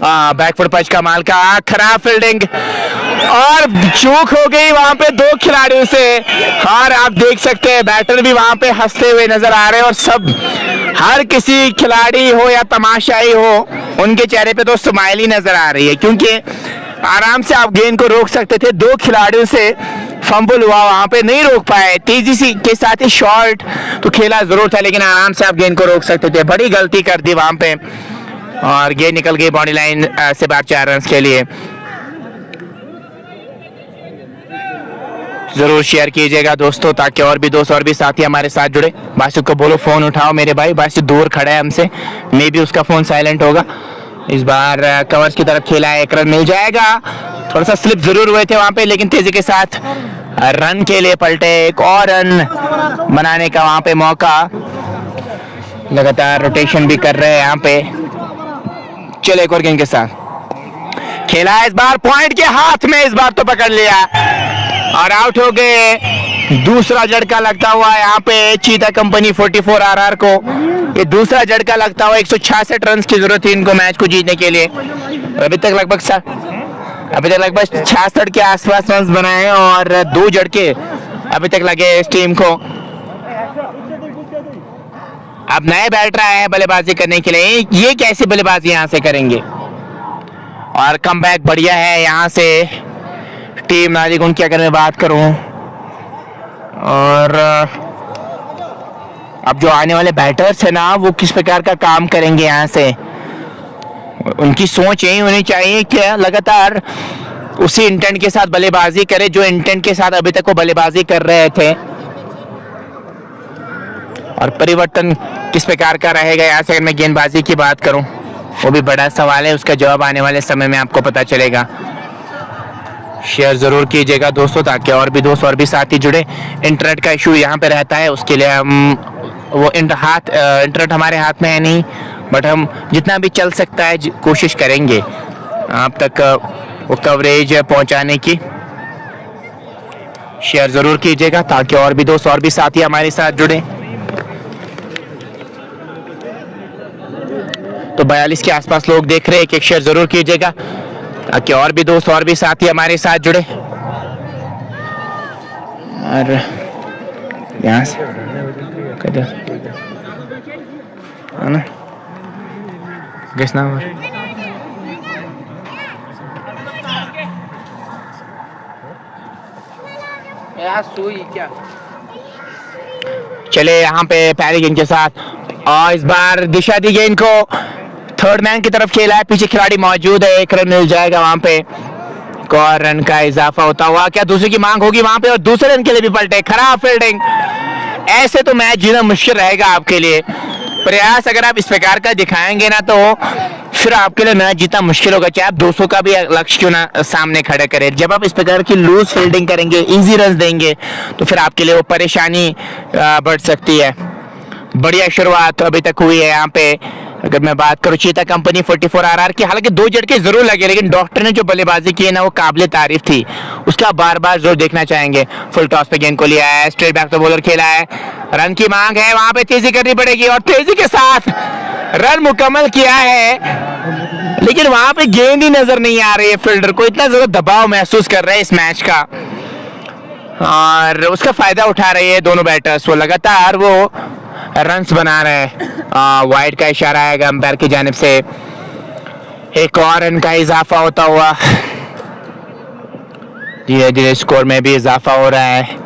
बैकफुट पंच का माल का खराब फील्डिंग और चूक हो गई वहां पे 2 खिलाड़ियों से। और आप देख सकते हैं बैटर भी वहां पे हंसते हुए नजर आ रहे हैं और सब, हर किसी खिलाड़ी हो या तमाशाई हो, उनके चेहरे पे तो स्माइल ही नजर आ रही है, क्योंकि आराम से आप गेंद को रोक सकते थे। 2 खिलाड़ियों से फंबल हुआ वहां पे, नहीं रोक पाए। तेजी से के साथ ही शॉट तो खेला जरूर था, लेकिन आराम से आप गेंद को रोक सकते थे। बड़ी गलती कर दी वहां पे और गेंद निकल गई बाउंड्री लाइन से बाहर 4 रन के लिए। जरूर शेयर कीजिएगा दोस्तों, ताकि और भी दोस्त और भी साथी हमारे साथ जुड़े। बासित को बोलो फोन उठाओ मेरे भाई, बासित दूर खड़ा है हमसे, मे भी उसका फोन साइलेंट होगा। इस बार कवर्स की तरफ खेला है, 1 रन मिल जाएगा। थोड़ा सा स्लिप जरूर हुए थे वहां पे, लेकिन तेजी के साथ रन के लिए पलटे। एक और रन बनाने का वहां पे मौका, लगातार रोटेशन भी कर रहे हैं यहाँ पे। चलो एक और गेंद के साथ खेला है, इस बार पॉइंट के हाथ में, इस बार तो पकड़ लिया और आउट हो गए। दूसरा झटका लगता हुआ यहाँ पे चीता कंपनी 44 RR को। ये दूसरा झटका लगता हुआ, 166 रन की जरूरत थी इनको मैच को जीतने के लिए। अभी तक लगभग 66 के आसपास रन बनाए और 2 झटके अभी तक लगे इस टीम को। अब नए बैटर आए हैं बल्लेबाजी करने के लिए, ये कैसी बल्लेबाजी यहाँ से करेंगे। और कमबैक बढ़िया है यहाँ से टीम नाजीगुंड की, अगर मैं बात करूं। और अब जो आने वाले बैटर्स है ना, वो किस प्रकार का काम करेंगे यहाँ से, उनकी सोच यही होनी चाहिए कि लगातार उसी इंटेंट के साथ बल्लेबाजी करे जो इंटेंट के साथ अभी तक वो बल्लेबाजी कर रहे थे। और परिवर्तन किस प्रकार का रहेगा यहाँ से, अगर मैं गेंदबाजी की बात करूं, वो भी बड़ा सवाल है। उसका जवाब आने वाले समय में आपको पता चलेगा। शेयर जरूर कीजिएगा दोस्तों, ताकि और भी दोस्त और भी साथी जुड़े। इंटरनेट का इशू यहाँ पे रहता है, उसके लिए हम वो इंटरनेट हमारे हाथ में है नहीं, बट हम जितना भी चल सकता है कोशिश करेंगे आप तक वो कवरेज पहुँचाने की। शेयर जरूर कीजिएगा ताकि और भी दोस्त और भी साथी हमारे साथ जुड़े। तो 42 के आसपास लोग देख रहे हैं, एक शेयर जरूर कीजिएगा ताकि और भी दोस्त और भी साथी हमारे साथ जुड़े। और यहाँ से ना किस नाम क्या। चले यहाँ पे पहली गेंद के साथ और इस बार दिशा दी गेंद को, थर्ड मैन की तरफ खेला है, पीछे खिलाड़ी मौजूद है, 1 रन मिल जाएगा वहां पे। एक और रन का इजाफा होता हुआ, क्या दूसरे की मांग होगी वहां पे और दूसरे रन के लिए भी पलटे, खराब फील्डिंग। ऐसे तो मैच जीना मुश्किल रहेगा आपके लिए। प्रयास अगर आप इस प्रकार का दिखाएंगे ना तो फिर आपके लिए मैच जीतना मुश्किल होगा, चाहे आप 200 का भी लक्ष्य क्यों ना सामने खड़ा करें। जब आप इस प्रकार की लूज फील्डिंग करेंगे, इजी रन देंगे, तो फिर आपके लिए वो परेशानी बढ़ सकती है। बढ़िया शुरुआत अभी तक हुई है यहाँ पे। अगर मैं बात करूं चीता कंपनी 44 RR की, हालांकि 2 झटके जरूर लगे, लेकिन डॉक्टर ने जो बल्लेबाजी की है ना वो काबिले तारीफ थी, उसका बार बार जोर देखना चाहेंगे। फुल टॉस पे गेंद को लिया है, स्ट्रेट बैक तो बॉलर खेला है, रन की मांग है, वहां पे तेजी करनी पड़ेगी और तेजी के साथ रन मुकम्मल किया है, लेकिन वहां पे गेंद ही नजर नहीं आ रही है। फील्डर को इतना ज्यादा दबाव महसूस कर रहे हैं इस मैच का और उसका फायदा उठा रहे हैं दोनों बैटर्स। वो लगातार वो रन्स बना रहे हैं। वाइड का इशारा आएगा अंपायर की जानिब से। एक और रन का इजाफा होता हुआ, धीरे धीरे स्कोर में भी इजाफा हो रहा है।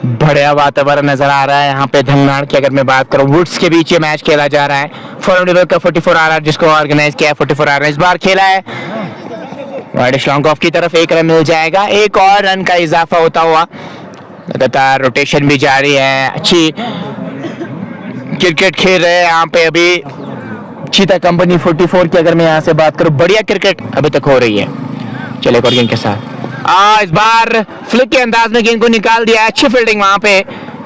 बढ़िया वातावरण नजर आ रहा है यहाँ पे धननाड़ की। अगर मैं बात करूँ वुड्स के बीच ये मैच खेला जा रहा है। फॉर्मेबल का 44 RR जिसको ऑर्गेनाइज किया है 44 RR इस बार खेला है। वाइड लॉन्ग ऑफ की तरफ 1 रन मिल जाएगा। एक और रन का इजाफा होता हुआ, लगातार रोटेशन भी जारी है। अच्छी क्रिकेट खेल रहे हैं यहाँ पे अभी चीता कंपनी 44 की। अगर मैं यहाँ से बात करूँ, बढ़िया क्रिकेट अभी तक हो रही है। चले और गेंद के साथ इस बार फ्लिक के अंदाज में गेंद को निकाल दिया है। अच्छी फील्डिंग वहां पे,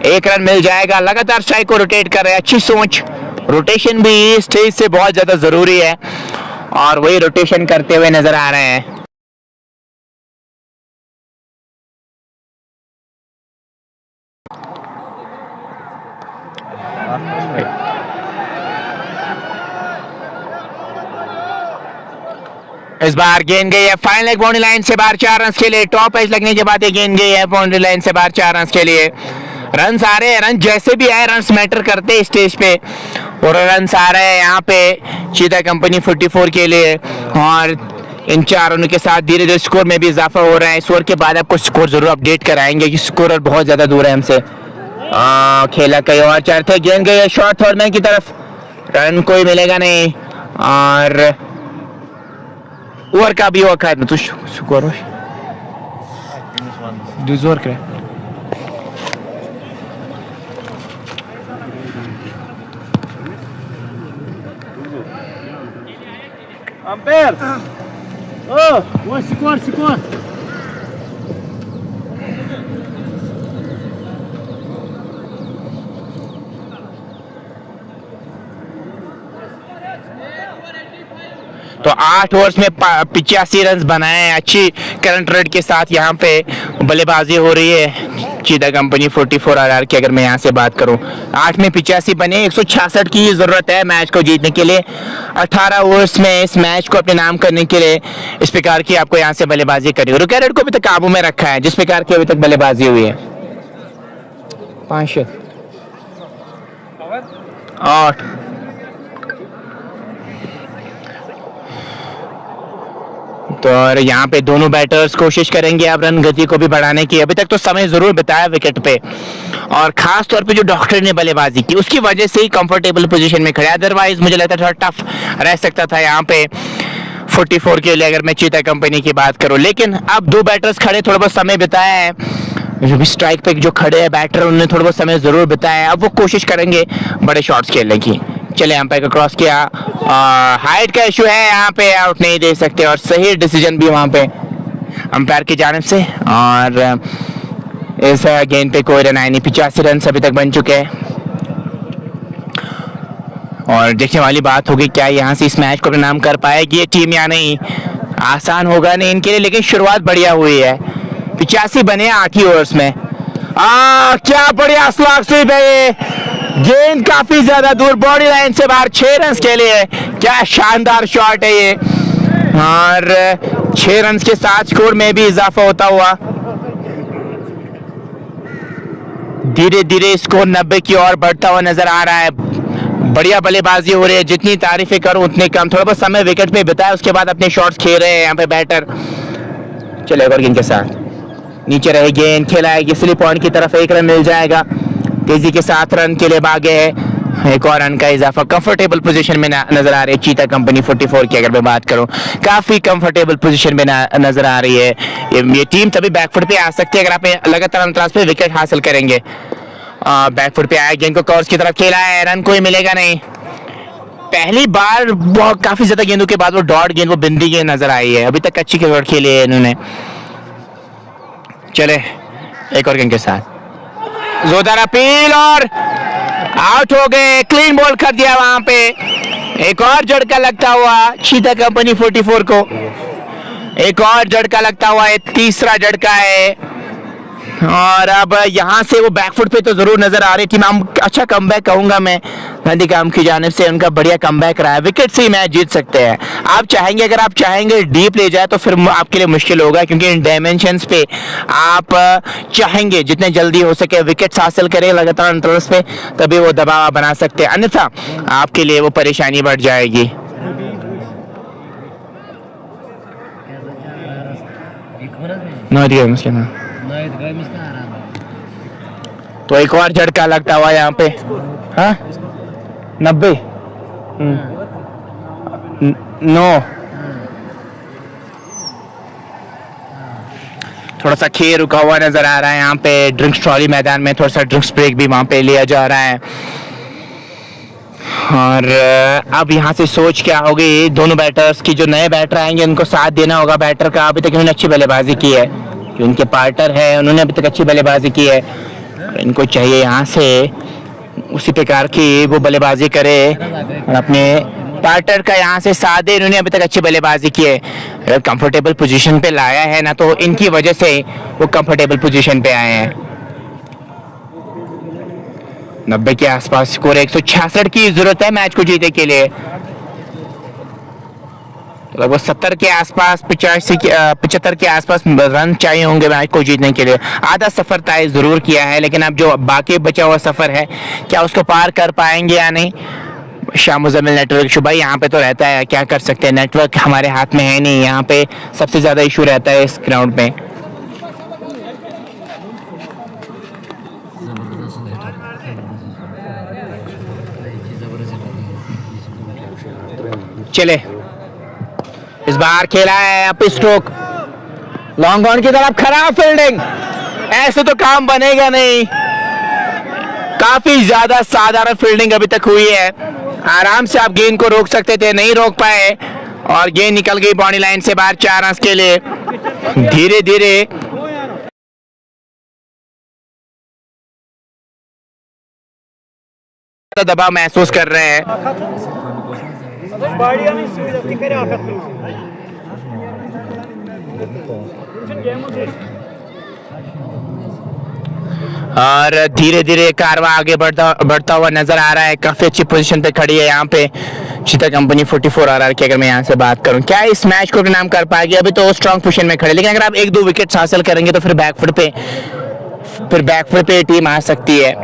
1 रन मिल जाएगा। लगातार स्ट्राइक को रोटेट कर रहे हैं, अच्छी सोच। रोटेशन भी स्टेज से बहुत ज्यादा जरूरी है और वही रोटेशन करते हुए नजर आ रहे हैं। इस बार गेंद गई है फाइनल लेग बाउंड्री लाइन से बाहर 4 रन के लिए। टॉप एज लगने के बाद ये गेंद गई है बाउंड्री लाइन से बाहर 4 रन के लिए। रन आ रहे हैं, रन जैसे भी आए रन मैटर करते हैं स्टेज पे, और रन आ रहे हैं यहाँ पे चीता कंपनी 44 के लिए। और इन 4 रनों के साथ धीरे धीरे स्कोर में भी इजाफा हो रहा है। इस ओवर के बाद आपको स्कोर जरूर अपडेट कराएंगे कि स्कोर बहुत ज्यादा दूर है हमसे। खेला कई और 4 थे, गेंद गई है शॉर्ट थर्ड मैन की तरफ, रन कोई मिलेगा नहीं और ओवर का भी वक्त है तो स्कोर दूसरा करे। अंपायर वो स्कोर तो 8 ओवर्स में 85 रन बनाए हैं। अच्छी करंट रेट के साथ यहाँ पे बल्लेबाजी हो रही है चीता कंपनी 44 RR की। अगर मैं यहाँ से बात करूँ 8 में 85 बने, 166 की जरूरत है मैच को जीतने के लिए। 18 ओवर्स में इस मैच को अपने नाम करने के लिए इस प्रकार की आपको यहाँ से बल्लेबाजी करनी है। रुके रेट को अभी तक काबू में रखा है जिस प्रकार की अभी तक बल्लेबाजी हुई है। 5 8 तो और यहाँ पे दोनों बैटर्स कोशिश करेंगे अब रन गति को भी बढ़ाने की। अभी तक तो समय जरूर बिताया विकेट पे और खास तौर पे जो डॉक्टर ने बल्लेबाजी की उसकी वजह से ही कंफर्टेबल पोजीशन में खड़े। अदरवाइज मुझे लगता है थोड़ा टफ रह सकता था यहाँ पे 44 के लिए अगर मैं चीता कंपनी की बात करूँ। लेकिन अब 2 बैटर्स खड़े, थोड़ा बहुत समय बिताया है। जो भी स्ट्राइक पे जो खड़े हैं बैटर उन्होंने थोड़ा बहुत समय जरूर बिताया है। अब वो कोशिश करेंगे बड़े शॉट्स खेलने की। चले अंपायर को क्रॉस किया, हाइट का इशू है यहाँ पे, आउट नहीं दे सकते और सही डिसीजन भी वहाँ पे अंपायर की जानिब से। और इस गेंद पे कोई रन आए नहीं, 85 रन अभी तक बन चुके हैं। और देखने वाली बात होगी क्या यहाँ से इस मैच को अपने नाम कर पाएगी ये टीम या नहीं। आसान होगा नहीं इनके लिए, लेकिन शुरुआत बढ़िया हुई है। 85 बने 8 ही ओवर्स में। क्या बढ़िया स्लॉग स्वीप है ये, गेंद काफी ज्यादा दूर बॉडी लाइन से बाहर 6 रन के लिए। क्या शानदार शॉट है ये और 6 रन के साथ स्कोर में भी इजाफा होता हुआ धीरे धीरे स्कोर 90 की ओर बढ़ता हुआ नजर आ रहा है। बढ़िया बल्लेबाजी हो रही है, जितनी तारीफें करूं उतनी कम। थोड़ा बहुत समय विकेट पे बिताया उसके बाद अपने शॉट्स खेल रहे हैं यहाँ पे बैटर। चले और गेंद के साथ नीचे रहे गेंद, खेला है स्लिप पॉइंट की तरफ, 1 रन मिल जाएगा। तेजी के साथ रन के लिए भागे है एक और रन का इजाफा, कंफर्टेबल पोजीशन में नजर आ रही है चीता कंपनी 44 की। अगर मैं बात करूं, काफी कंफर्टेबल पोजीशन में नजर आ रही है ये टीम। तभी बैकफुट पे आ सकती है अगर आप लगातार अंतराल पे विकेट हासिल करेंगे। बैकफुट पे आया, गेंद को कॉर्स की तरफ खेला है, रन कोई मिलेगा नहीं। पहली बार बहुत काफी ज्यादा गेंदों के बाद वो डॉट गेंद, वो बिंदी गेंद नजर आई है। अभी तक अच्छी क्रिकेट खेली है इन्होंने। चले एक और गेंद के साथ जोरदार अपील और आउट हो गए। क्लीन बॉल कर दिया वहां पे। एक और झटका लगता हुआ चीता कंपनी 44 को, एक और झटका लगता हुआ है, तीसरा झटका है। और अब यहां से वो बैकफुट पे तो जरूर नजर आ रही थी। मैं अच्छा कमबैक कहूंगा मैं गांधीधाम की जानिब से, उनका बढ़िया कमबैक रहा है। विकेट से ही मैच जीत सकते हैं। आप चाहेंगे, अगर आप चाहेंगे डीप ले जाए तो फिर आपके लिए मुश्किल होगा, क्योंकि इन डायमेंशंस पे आप चाहेंगे जितने जल्दी हो सके विकेट्स हासिल करें लगातार इंटरवल्स पे, तभी वो दबाव बना सकते हैं, अन्यथा आपके लिए वो परेशानी बढ़ जाएगी। तो एक और झटका लगता हुआ यहाँ पे। हाँ 90 9। थोड़ा सा खेल रुका हुआ नजर आ रहा है यहाँ पे ड्रिंक्स ट्रॉली मैदान में। थोड़ा सा ड्रिंक्स ब्रेक भी वहां पे लिया जा रहा है। और अब यहाँ से सोच क्या होगी दोनों बैटर्स की, जो नए बैटर आएंगे उनको साथ देना होगा बैटर का। अभी तक इन्होंने अच्छी बल्लेबाजी की है, जो इनके पार्टनर है उन्होंने अभी तक अच्छी बल्लेबाजी की है। इनको चाहिए यहाँ से उसी प्रकार की वो बल्लेबाजी करे और अपने पार्टनर का यहाँ से साथ दे। इन्होंने अभी तक अच्छी बल्लेबाजी की है। अगर कंफर्टेबल पोजीशन पे लाया है ना, तो इनकी वजह से वो कंफर्टेबल पोजीशन पे आए हैं। 90 के आसपास स्कोर, 166 की जरूरत है मैच को जीतने के लिए। लगभग 70 के आसपास, 75 के आसपास रन चाहिए होंगे मैच को जीतने के लिए। आधा सफर तय जरूर किया है, लेकिन अब जो बाकी बचा हुआ सफर है, क्या उसको पार कर पाएंगे या नहीं। शाह मुजम्मिल नेटवर्क इशू भाई यहाँ पे तो रहता है, क्या कर सकते हैं, नेटवर्क हमारे हाथ में है नहीं। यहाँ पे सबसे ज्यादा इशू रहता है इस ग्राउंड में। चले इस बार खेला है अप स्ट्रोक, लॉन्ग ऑन की तरफ, खराब फील्डिंग, ऐसे तो काम बनेगा नहीं। काफी ज्यादा साधारण फील्डिंग अभी तक हुई है। आराम से आप गेंद को रोक सकते थे, नहीं रोक पाए और गेंद निकल गई बाउंड्री लाइन से बाहर 4 रन के लिए। धीरे धीरे दबाव महसूस कर रहे हैं। और धीरे धीरे कारवा आगे बढ़ता हुआ नजर आ रहा है। काफी अच्छी पोजीशन पे खड़ी है यहाँ पे चीता कंपनी 44 RR की। अगर मैं यहाँ से बात करूँ, क्या इस मैच को नाम कर पाएगी? अभी तो स्ट्रॉन्ग पोजीशन में खड़े, लेकिन अगर आप 1-2 विकेट्स हासिल करेंगे तो फिर बैकफुट पे टीम आ सकती है।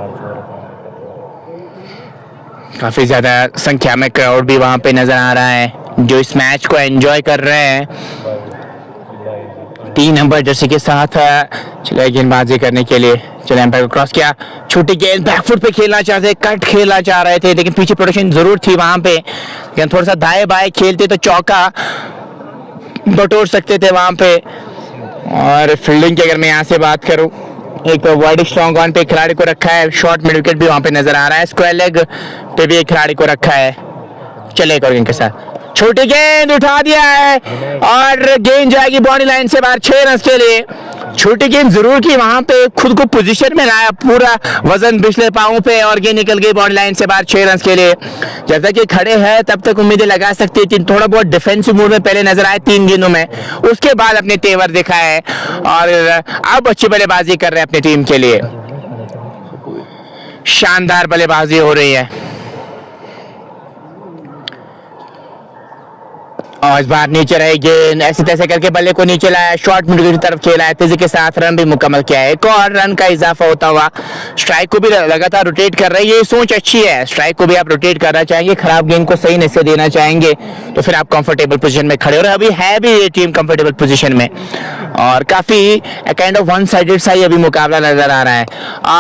काफी ज्यादा संख्या में क्राउड भी वहां पे नजर आ रहा है, जो इस मैच को एंजॉय कर रहे हैं। 3 नंबर जर्सी के साथ चले गेंदबाजी करने के लिए। चले एम्पायर को क्रॉस किया, छोटी गेंद, बैकफुट पे खेलना चाहते, कट खेलना चाह रहे थे, लेकिन पीछे प्रोटेक्शन जरूर थी वहां पे। लेकिन थोड़ा सा दाएं बाएं खेलते तो चौका बटोर सकते थे वहां पे। और फील्डिंग की अगर मैं यहाँ से बात करूं, एक वाइड स्ट्रॉन्ग ऑन पे खिलाड़ी को रखा है, शॉर्ट मिड विकेट भी वहां पे नजर आ रहा है, स्क्वायर लेग पे भी एक खिलाड़ी को रखा है। चले एक और गेंद के साथ, छोटी गेंद उठा दिया है और गेंद जाएगी बाउंड्री लाइन से बाहर 6 रन के लिए। छोटी गेंद जरूर की वहां पे, खुद को पोजीशन में लाया, पूरा वजन पिछले पांवों पे और गेंद निकल गई बाउंड्री लाइन से बाहर 6 रन के लिए। जब तक ये खड़े हैं तब तक उम्मीदें लगा सकती थी। थोड़ा बहुत डिफेंसिव मूड में पहले नजर आए 3 गेंदों में, उसके बाद अपने तेवर दिखाए और अब अच्छी बल्लेबाजी कर रहे हैं अपनी टीम के लिए। शानदार बल्लेबाजी हो रही है और इस बार नीचे रही गेंद, ऐसे तैसे करके बल्ले को नीचे लाया, शॉर्ट मिड की तरफ खेला है, तेजी के साथ रन भी मुकम्मल किया है। एक और रन का इजाफा होता हुआ, स्ट्राइक को भी लगातार रोटेट कर रही है। ये सोच अच्छी है, स्ट्राइक को भी आप रोटेट करना चाहेंगे, खराब गेंद को सही नशे देना चाहेंगे तो फिर आप कंफर्टेबल पोजीशन में खड़े हो रहे। अभी है भी ये टीम कंफर्टेबल पोजीशन में और काफी काइंड ऑफ वन साइडेड सा ही अभी मुकाबला नजर आ रहा है।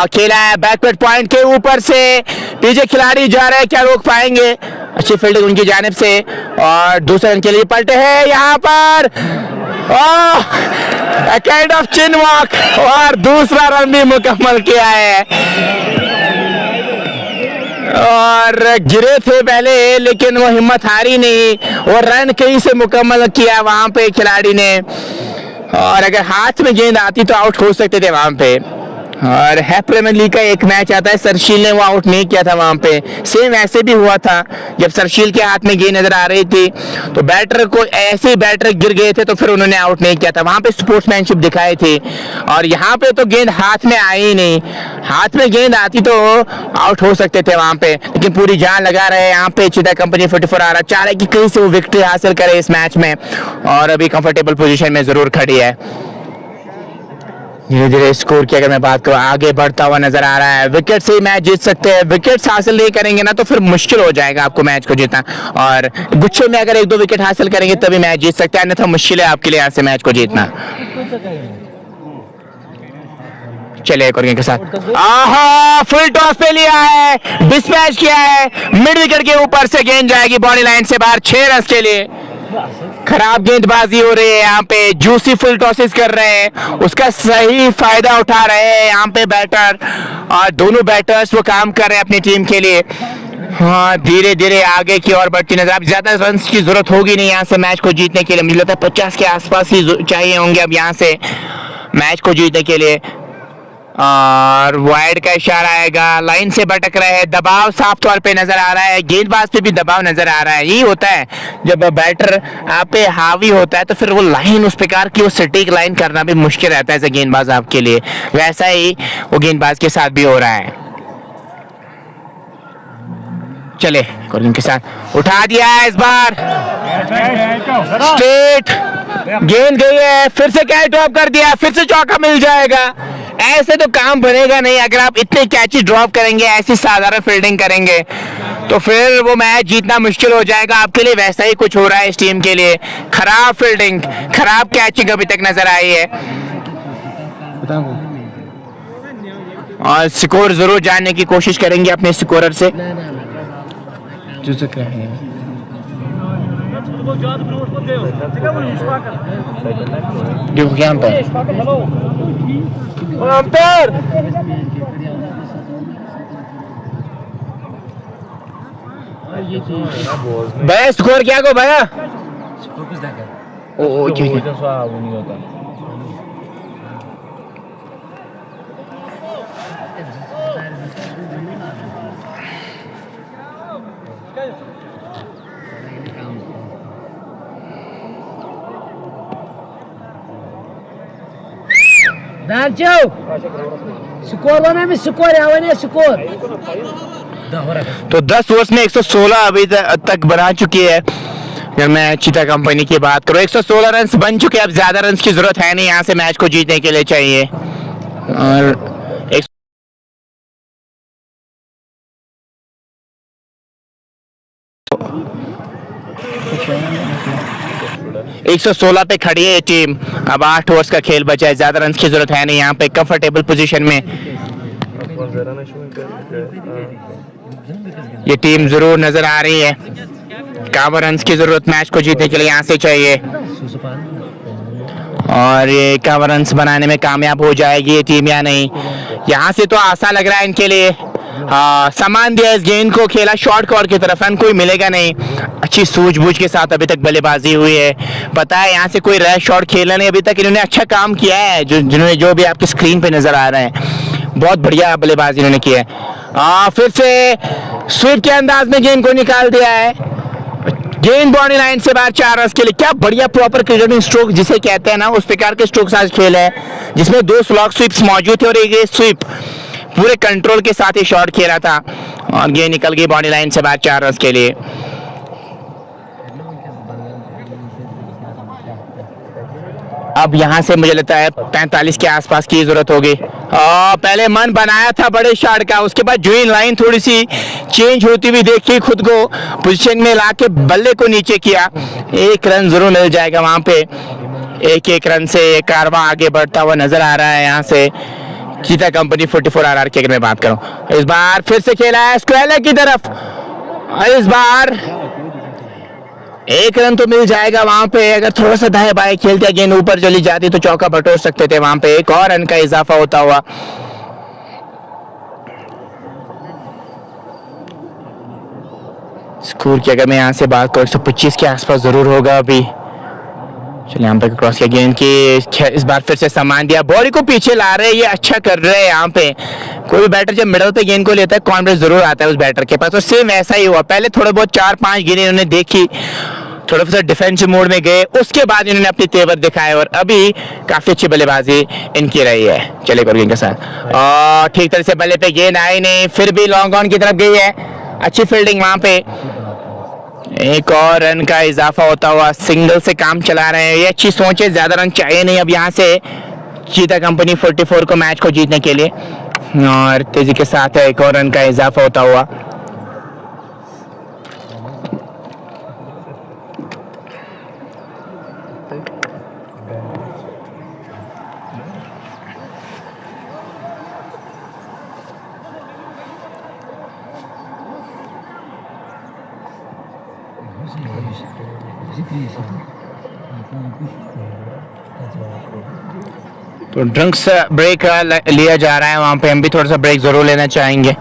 खेला है बैकवर्ड पॉइंट के ऊपर से, पीछे खिलाड़ी जा रहे हैं, क्या रोक पाएंगे? अच्छी फील्डिंग उनकी जानिब से और दूसरे रन के लिए पलटे हैं यहाँ पर, काइंड ऑफ चिन वॉक और दूसरा रन भी मुकम्मल किया है। और गिरे थे पहले लेकिन वो हिम्मत हारी नहीं और रन कहीं से मुकम्मल किया वहां पे खिलाड़ी ने, और अगर हाथ में गेंद आती तो आउट हो सकते थे वहां पे। और है प्रीमियर लीग का एक मैच आता है, सरशील ने वो आउट नहीं किया था वहां पे, सेम ऐसे भी हुआ था जब सरशील के हाथ में गेंद नजर आ रही थी तो बैटर को ऐसे ही बैटर गिर गए थे तो फिर उन्होंने आउट नहीं किया था, वहां पे स्पोर्ट्समैनशिप दिखाई थी। और यहाँ पे तो गेंद हाथ में आई ही नहीं, हाथ में गेंद आती तो आउट हो सकते थे वहां पे, लेकिन पूरी जान लगा रहे हैं यहाँ पे चीता कंपनी 44 आ रहा, चाह रहे कि कहीं से वो विक्ट्री हासिल करे इस मैच में और अभी कंफर्टेबल पोजीशन में जरूर खड़ी है। धीरे धीरे स्कोर की अगर मैं बात करूं आगे बढ़ता हुआ नजर आ रहा है, विकेट से ही मैच जीत सकते हैं, विकेट्स हासिल नहीं करेंगे ना तो फिर मुश्किल हो जाएगा आपको मैच को जीतना, और गुच्छे में अगर 1-2 विकेट हासिल करेंगे तभी मैच जीत सकते हैं, अन्यथा मुश्किल है आपके लिए यहाँ से मैच को जीतना। चलिए एक और गेंद के साथ, आहा फुल टॉस पे लिया है, डिस्पैच किया है, मिड विकेट के ऊपर से गेंद जाएगी बॉडी लाइन से बाहर, 6 रन के लिए। खराब गेंदबाजी हो रही है यहाँ पे, जूसी फुल टॉसेस कर रहे हैं, उसका सही फायदा उठा रहे हैं यहाँ पे बैटर, और दोनों बैटर्स वो काम कर रहे हैं अपनी टीम के लिए। हाँ धीरे धीरे आगे की ओर बढ़ती नजर, अब ज्यादा रन की जरूरत होगी नहीं यहाँ से मैच को जीतने के लिए, मुझे लगता है 50 के आसपास ही चाहिए होंगे अब यहाँ से मैच को जीतने के लिए। और वाइड का इशारा आएगा, लाइन से भटक रहे हैं, दबाव साफ तौर पे नजर आ रहा है, गेंदबाज पे भी दबाव नजर आ रहा है। यही होता है जब बैटर आप पे हावी होता है तो फिर वो लाइन उस प्रकार की वो सटीक लाइन करना भी मुश्किल रहता है गेंदबाज आपके लिए, वैसा ही वो गेंदबाज के साथ भी हो रहा है। चले कोरिन के साथ उठा दिया है, इस बार स्ट्रेट गेंद गई है, फिर से कैच ड्रॉप कर दिया, फिर से चौका मिल जाएगा। ऐसे तो काम बनेगा नहीं, अगर आप इतने कैची ड्रॉप करेंगे, ऐसी साधारण फील्डिंग करेंगे तो फिर वो मैच जीतना मुश्किल हो जाएगा आपके लिए। वैसा ही कुछ हो रहा है इस टीम के लिए, खराब फील्डिंग, खराब कैचिंग अभी तक नजर आई है। और स्कोर जरूर जानने की कोशिश करेंगे अपने स्कोरर से। देखो यहाँ पर भैया स्कोर क्या को भैया, ओ स्कोर तो 10 ओवर्स में 116 अभी तक बना चुकी है। अगर मैं चीता कंपनी की बात करूं 116 रन बन चुके हैं, अब ज्यादा रन की जरूरत है नहीं यहाँ से मैच को जीतने के लिए चाहिए। और 116 पे खड़ी है ये टीम, अब 8 ओवर्स का खेल बचा है, ज्यादा रन की जरूरत है नहीं यहाँ पे, कंफर्टेबल पोजीशन में ये टीम जरूर नजर आ रही है। 51 रन की जरूरत मैच को जीतने के लिए यहाँ से चाहिए, और ये 51 रन बनाने में कामयाब हो जाएगी ये टीम या नहीं, यहाँ से तो आशा लग रहा है इनके लिए। सामान दिया इस गेंद को, खेला शॉर्ट कॉर्नर की तरफ, रन कोई मिलेगा नहीं। अच्छी सूझबूझ के साथ अभी तक बल्लेबाजी हुई है, पता है यहाँ से कोई रैश शॉट खेला नहीं अभी तक, इन्होंने अच्छा काम किया है। जो भी आपकी स्क्रीन पे नजर आ रहे हैं, बहुत बढ़िया बल्लेबाजी इन्होंने की है। फिर से स्वीप के अंदाज में गेंद को निकाल दिया है, गेंद बॉडी लाइन से बाहर, 4 रन के लिए। क्या बढ़िया प्रॉपर क्रिकेटिंग स्ट्रोक जिसे कहते हैं ना, उस प्रकार के स्ट्रोक आज खेल है जिसमें 2 स्लॉग स्वीप्स मौजूद थे और एक स्वीप पूरे कंट्रोल के साथ ही शॉट खेला था और गेंद निकल गई बॉडी लाइन से बाहर, 4 रन के लिए। अब यहाँ से मुझे लगता है 45 के आसपास की जरूरत होगी। पहले मन बनाया था बड़े शॉट का, उसके बाद जो ही लाइन थोड़ी सी चेंज होती हुई देखी, खुद को पोजीशन में लाके बल्ले को नीचे किया। एक रन जरूर मिल जाएगा वहां पे। एक एक रन से कारवां आगे बढ़ता हुआ नजर आ रहा है यहाँ से चीता कंपनी 44 आरआर की। अगर मैं बात करूं, इस बार फिर से खेला है स्क्वायर लेग की तरफ। इस बार एक रन तो मिल जाएगा वहां पे। अगर थोड़ा सा दाएं बाएं खेलते, गेंद ऊपर चली जाती तो चौका बटोर सकते थे। वहां पे एक और रन का इजाफा होता हुआ। स्कोर की अगर मैं यहाँ से बात करूं 125 के आसपास जरूर होगा अभी। चलिए यहाँ पे क्रॉस किया गेंद की, इस बार फिर से सामान दिया, बॉडी को पीछे ला रहे हैं, ये अच्छा कर रहे हैं। यहाँ पे कोई भी बैटर जब मिडल पे गेंद को लेता है कॉन्फिडेंस जरूर आता है उस बैटर के पास, और सेम ऐसा ही हुआ। पहले थोड़े बहुत 4-5 गेंदें इन्होंने देखी, थोड़ा सा डिफेंसिव मोड में गए, उसके बाद इन्होंने अपने तेवर दिखाए और अभी काफी अच्छी बल्लेबाजी इनकी रही है। चले और गेंद के साथ और ठीक तरह से बल्ले पे गेंद आई नहीं, फिर भी लॉन्ग ऑन की तरफ गई है। अच्छी फील्डिंग वहां पे। एक और रन का इजाफा होता हुआ, सिंगल से काम चला रहे हैं। ये अच्छी सोच है, ज्यादा रन चाहिए नहीं अब यहाँ से चीता कंपनी 44 को मैच को जीतने के लिए। और तेजी के साथ एक और रन का इजाफा होता हुआ। तो ड्रिंक्स ब्रेक लिया जा रहा है वहां पे, हम भी थोड़ा सा ब्रेक जरूर लेना चाहेंगे।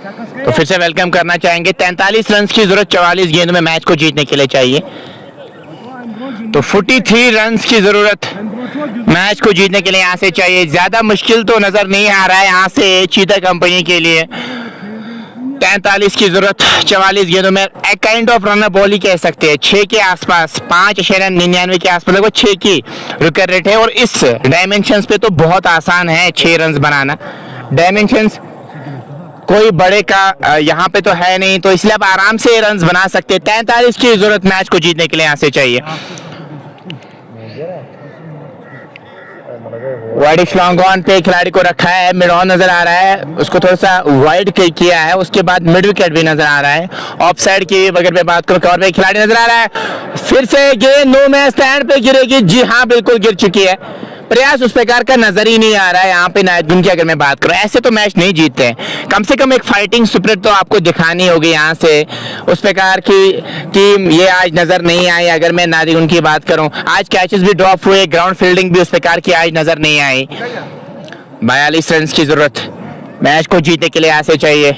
तो फिर से वेलकम करना चाहेंगे। 43 रन की जरूरत 44 गेंदों में मैच को जीतने के लिए चाहिए। तो 43 रन की जरूरत मैच को जीतने के लिए यहाँ से चाहिए। ज्यादा मुश्किल तो नजर नहीं आ रहा है यहाँ से चीता कंपनी के लिए। 43 की जरूरत 44 गेंदों में एक काइंड ऑफ रनर बॉल ही कह सकते हैं। 6 के आसपास 5.99 के आसपास लगभग 6 की विकेट रेट है और इस डायमेंशंस पे तो बहुत आसान है 6 रन बनाना। डायमेंशंस कोई बड़े का यहाँ पे तो है नहीं, तो इसलिए आप आराम से रन बना सकते हैं। 43 की जरूरत मैच को जीतने के लिए यहाँ से चाहिए। वाइड लॉन्ग ऑन पे खिलाड़ी को रखा है, मिड ऑन नजर आ रहा है, उसको थोड़ा सा वाइड किया है, उसके बाद मिड विकेट भी नजर आ रहा है। ऑफ साइड की अगर मैं बात करूं कवर पे खिलाड़ी नजर आ रहा है। फिर से गेंद नो में स्टैंड पे गिरेगी। जी हाँ, बिल्कुल गिर चुकी है। प्रयास उस प्रकार का नजर ही नहीं आ रहा है यहाँ पे नायदुन की अगर मैं बात करूं। ऐसे तो मैच नहीं जीतते हैं, कम से कम एक फाइटिंग स्पिरिट तो आपको दिखानी होगी यहाँ से। उस प्रकार की टीम ये आज नजर नहीं आई। अगर मैं नायदुन की बात करूं, आज कैचेस भी ड्रॉप हुए, ग्राउंड फील्डिंग भी उस प्रकार की आज नजर नहीं आई। 42 रन की जरूरत मैच को जीतने के लिए यहाँ से चाहिए।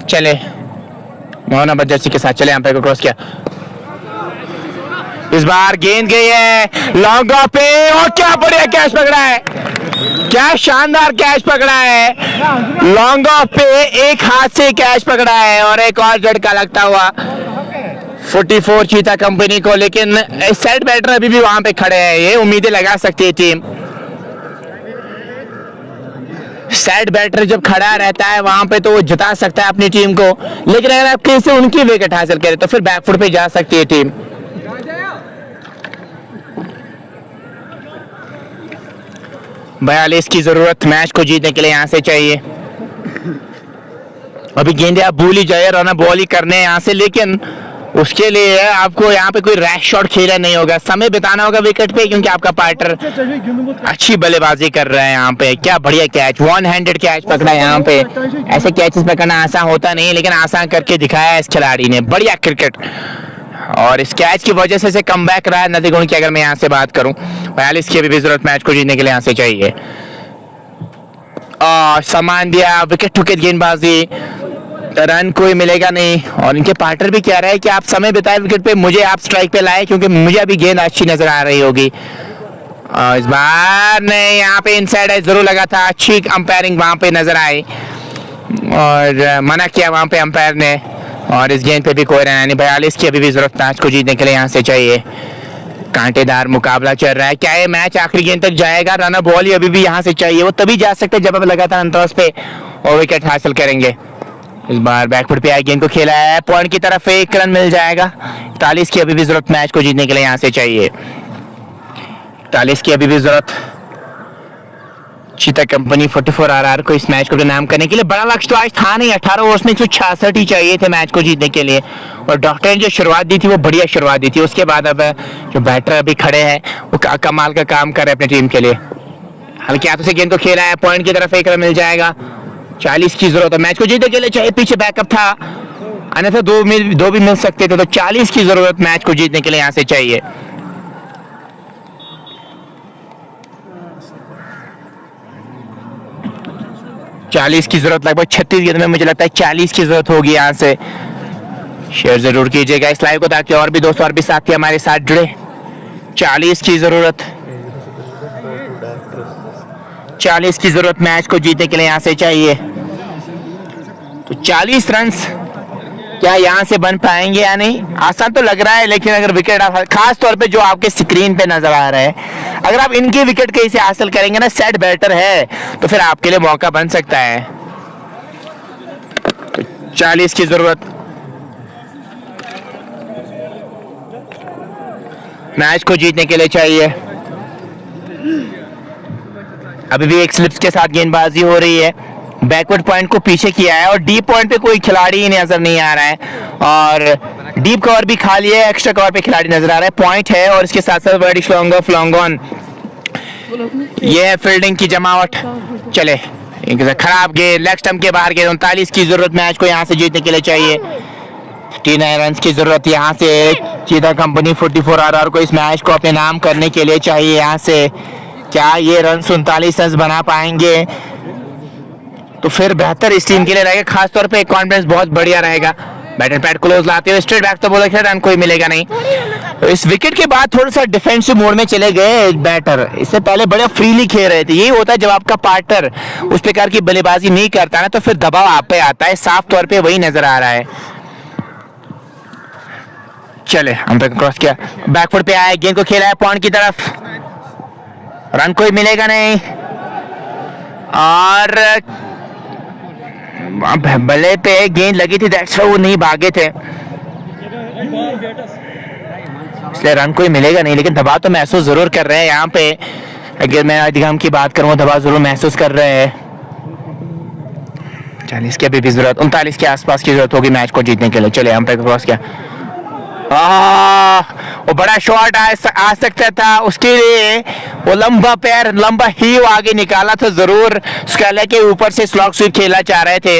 चले मोहन जर्सी के साथ चले, यहाँ पे क्रॉस किया, इस बार गेंद गई है लॉन्ग ऑफ पे और क्या बढ़िया कैच पकड़ा है, क्या शानदार कैच पकड़ा है। लॉन्ग ऑफ पे एक हाथ से कैच पकड़ा है और एक और झटका लगता हुआ 44 चीता कंपनी को। लेकिन सेट बैटर अभी भी वहां पे खड़े हैं, ये उम्मीदें लगा सकती है टीम। सेट बैटर जब खड़ा रहता है वहां पे तो वो जिता सकता है अपनी टीम को, लेकिन अगर आप कैसे उनकी विकेट हासिल करें तो फिर बैकफुट पे जा सकती है टीम। 42 की जरूरत मैच को जीतने के लिए यहाँ से चाहिए। अभी गेंदे आप भूल ही जाइए, रनर बॉल ही करने यहाँ से, लेकिन उसके लिए आपको यहाँ पे कोई रैश शॉट खेलना नहीं होगा, समय बिताना होगा विकेट पे, क्योंकि आपका पार्टनर अच्छी बल्लेबाजी कर रहा है यहाँ पे। क्या बढ़िया कैच, वन हैंडेड कैच पकड़ा है यहाँ पे। ऐसे कैचेस पकड़ना आसान होता नहीं, लेकिन आसान करके दिखाया है इस खिलाड़ी ने, बढ़िया क्रिकेट। और इस कैच की वजह से कम बैक रहा है नदीगुण की अगर मैं यहाँ से बात करूं। 42 की अभी भी जरूरत मैच को जीतने के लिए यहाँ से चाहिए। और सामान दिया, विकेट टू विकेट गेंदबाजी, रन कोई मिलेगा नहीं। और इनके पार्टनर भी कह रहे हैं कि आप समय बिताए विकेट पे, मुझे आप स्ट्राइक पे लाए क्योंकि मुझे अभी गेंद अच्छी नजर आ रही होगी। इस बार नहीं, यहाँ पे इनसाइड है जरूर लगा था, अच्छी अंपायरिंग वहां पे नजर आई और मना किया वहां पे अंपायर ने। और इस गेंद पे भी कोई रन नहीं। 42 की अभी भी जरूरत मैच को जीतने के लिए यहाँ से चाहिए। कांटेदार मुकाबला चल रहा है, क्या ये मैच आखिरी गेंद तक जाएगा? रनर बॉल ही अभी भी यहाँ से चाहिए, वो तभी जा सकते जब अब लगातार अंतराज पे और विकेट हासिल करेंगे। इस बार बैकफुट पे आई गेंद को खेला है, पॉइंट की तरफ 1 रन मिल जाएगा। 41 की अभी भी जरूरत मैच को जीतने के लिए यहाँ से चाहिए। 41 की अभी भी जरूरत चीता कंपनी 44 RR को इस मैच को नाम करने के लिए। बड़ा लक्ष्य तो आज था नहीं, 18 ओवर्स में 166 ही चाहिए थे मैच को जीतने के लिए। और डॉक्टर ने जो शुरुआत दी थी वो बढ़िया शुरुआत दी थी। उसके बाद अब जो बैटर अभी खड़े हैं वो कमाल का काम कर रहे हैं अपनी टीम के लिए। हल्के हाथों से गेंद को खेला है, पॉइंट की तरफ 1 रन मिल जाएगा। 40 की जरूरत है मैच को जीतने के लिए चाहिए। पीछे बैकअप था, अन्यथा दो भी मिल सकते थे, तो 40 की जरूरत मैच को जीतने के लिए यहाँ से चाहिए। चालीस की जरूरत, लगभग 36 गेंद में मुझे लगता है 40 की जरूरत होगी यहाँ से। शेयर जरूर कीजिएगा इस लाइव को ताकि और भी दोस्त और भी साथी हमारे साथ जुड़े। 40 की जरूरत, 40 की जरूरत मैच को जीतने के लिए यहाँ से चाहिए। तो 40 रन क्या यहाँ से बन पाएंगे या नहीं? आसान तो लग रहा है, लेकिन अगर विकेट खास तौर पे जो आपके स्क्रीन पे नजर आ रहा है, अगर आप इनकी विकेट कहीं से हासिल करेंगे ना, सेट बैटर है, तो फिर आपके लिए मौका बन सकता है। तो 40 की जरूरत मैच को जीतने के लिए चाहिए। अभी भी एक स्लिप्स के साथ गेंदबाजी हो रही है, बैकवर्ड पॉइंट को पीछे किया है और डीप पॉइंट पे कोई खिलाड़ी ही नजर नहीं आ रहा है। और डीप कवर भी खाली है, एक्स्ट्रा कवर पे खिलाड़ी नजर आ रहा है, पॉइंट है। और इसके साथ साथ वर्डिश लॉन्ग ऑफ लॉन्ग ऑन, ये है फील्डिंग की जमावट। चले खराब गेंद, लेग स्टंप के बाहर गेंद। 39 की जरूरत मैच को यहाँ से जीतने के लिए चाहिए। 39 रन की जरूरत यहाँ से चीता कंपनी 44 RR को इस मैच को अपने नाम करने के लिए चाहिए। यहाँ से क्या ये रन 39 रन बना पाएंगे? तो फिर बेहतर इस टीम के लिए रहेगा, खासतौर पे कॉन्फिडेंस बहुत बढ़िया रहेगा। बैटर पैड क्लोज लाते हुए स्ट्रेट बैक तो बोला कि रन कोई मिलेगा नहीं। तो इस विकेट के बाद थोड़ा सा डिफेंसिव मोड में चले गए बैटर, इससे पहले बड़े फ्रीली खेल रहे थे। यही होता है जब आपका पार्टनर उस प्रकार की बल्लेबाजी नहीं करता ना, तो फिर दबाव आप पे आता है, साफ तौर पे वही नजर आ रहा है। चले अंपायर क्रॉस किया, बैकफुट पे आया, गेंद को खेला है पॉइंट की तरफ, रन कोई मिलेगा नहीं। और बल्ले पे गेंद लगी थी, दैट्स व्हाई वो नहीं भागे थे, इसलिए रन कोई मिलेगा नहीं। लेकिन दबाव तो महसूस जरूर कर रहे हैं यहाँ पे। अगर मैं अधिगम की बात करूँ, दबाव जरूर महसूस कर रहे हैं। 40 की अभी भी जरूरत, 39 के आसपास की जरूरत होगी मैच को जीतने के लिए। चले अंपायर क्रॉस किया, वो बड़ा शॉट आ सकता था, उसके लिए वो लंबा पैर, लंबा हीव आगे निकाला था जरूर। स्कैले के ऊपर से स्लॉग स्वीप खेलना चाह रहे थे,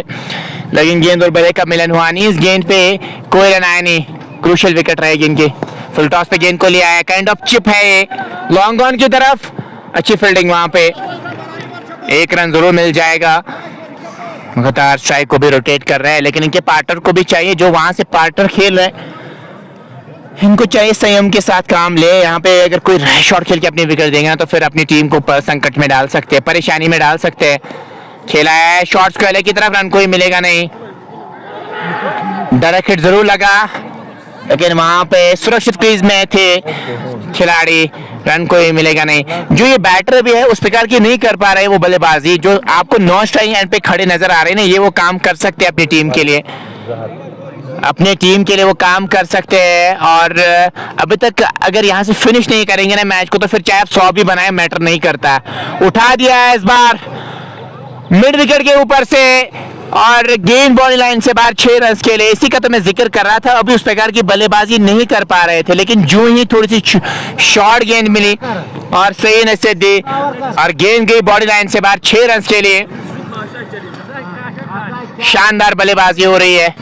लेकिन गेंद और बल्ले का मिलन हुआ नहीं। इस गेंद पे कोई रन आया नहीं, क्रूशियल विकेट रहे गेंद के। फुल टॉस पे गेंद को लिया है, काइंड ऑफ चिप है ये, लॉन्ग ऑन की तरफ, अच्छी फील्डिंग वहां पे, एक रन जरूर मिल जाएगा। लगातार स्ट्राइक को भी रोटेट कर रहे हैं, लेकिन इनके पार्टनर को भी चाहिए, जो वहां से पार्टनर खेल रहे हैं, इनको चाहिए संयम के साथ काम ले। यहाँ पे अगर कोई रैश शॉट खेल के अपनी विकेट देंगे ना, तो फिर अपनी टीम को संकट में डाल सकते हैं, परेशानी में डाल सकते हैं। खेला है शॉट्स को की तरफ, रन कोई मिलेगा नहीं। डायरेक्ट हिट जरूर लगा, लेकिन वहां पे सुरक्षित क्रीज में थे खिलाड़ी, रन कोई मिलेगा नहीं। जो ये बैटर भी है उस प्रकार की नहीं कर पा रहे वो बल्लेबाजी, जो आपको नॉन स्ट्राइक एंड पे खड़े नजर आ रहे हैं ना, ये वो काम कर सकते हैं अपनी टीम के लिए, अपने टीम के लिए वो काम कर सकते हैं। और अभी तक अगर यहाँ से फिनिश नहीं करेंगे ना मैच को, तो फिर चाहे आप 100 भी बनाए मैटर नहीं करता। उठा दिया है इस बार मिड विकेट के ऊपर से, और गेंद बॉडी लाइन से बाहर 6 रन के लिए। इसी का तो मैं जिक्र कर रहा था, अभी उस प्रकार की बल्लेबाजी नहीं कर पा रहे थे, लेकिन जो ही थोड़ी सी शॉर्ट गेंद मिली और सही नसीहत दी, और गेंद गई बॉडी लाइन से बाहर 6 रन के लिए। शानदार बल्लेबाजी हो रही है,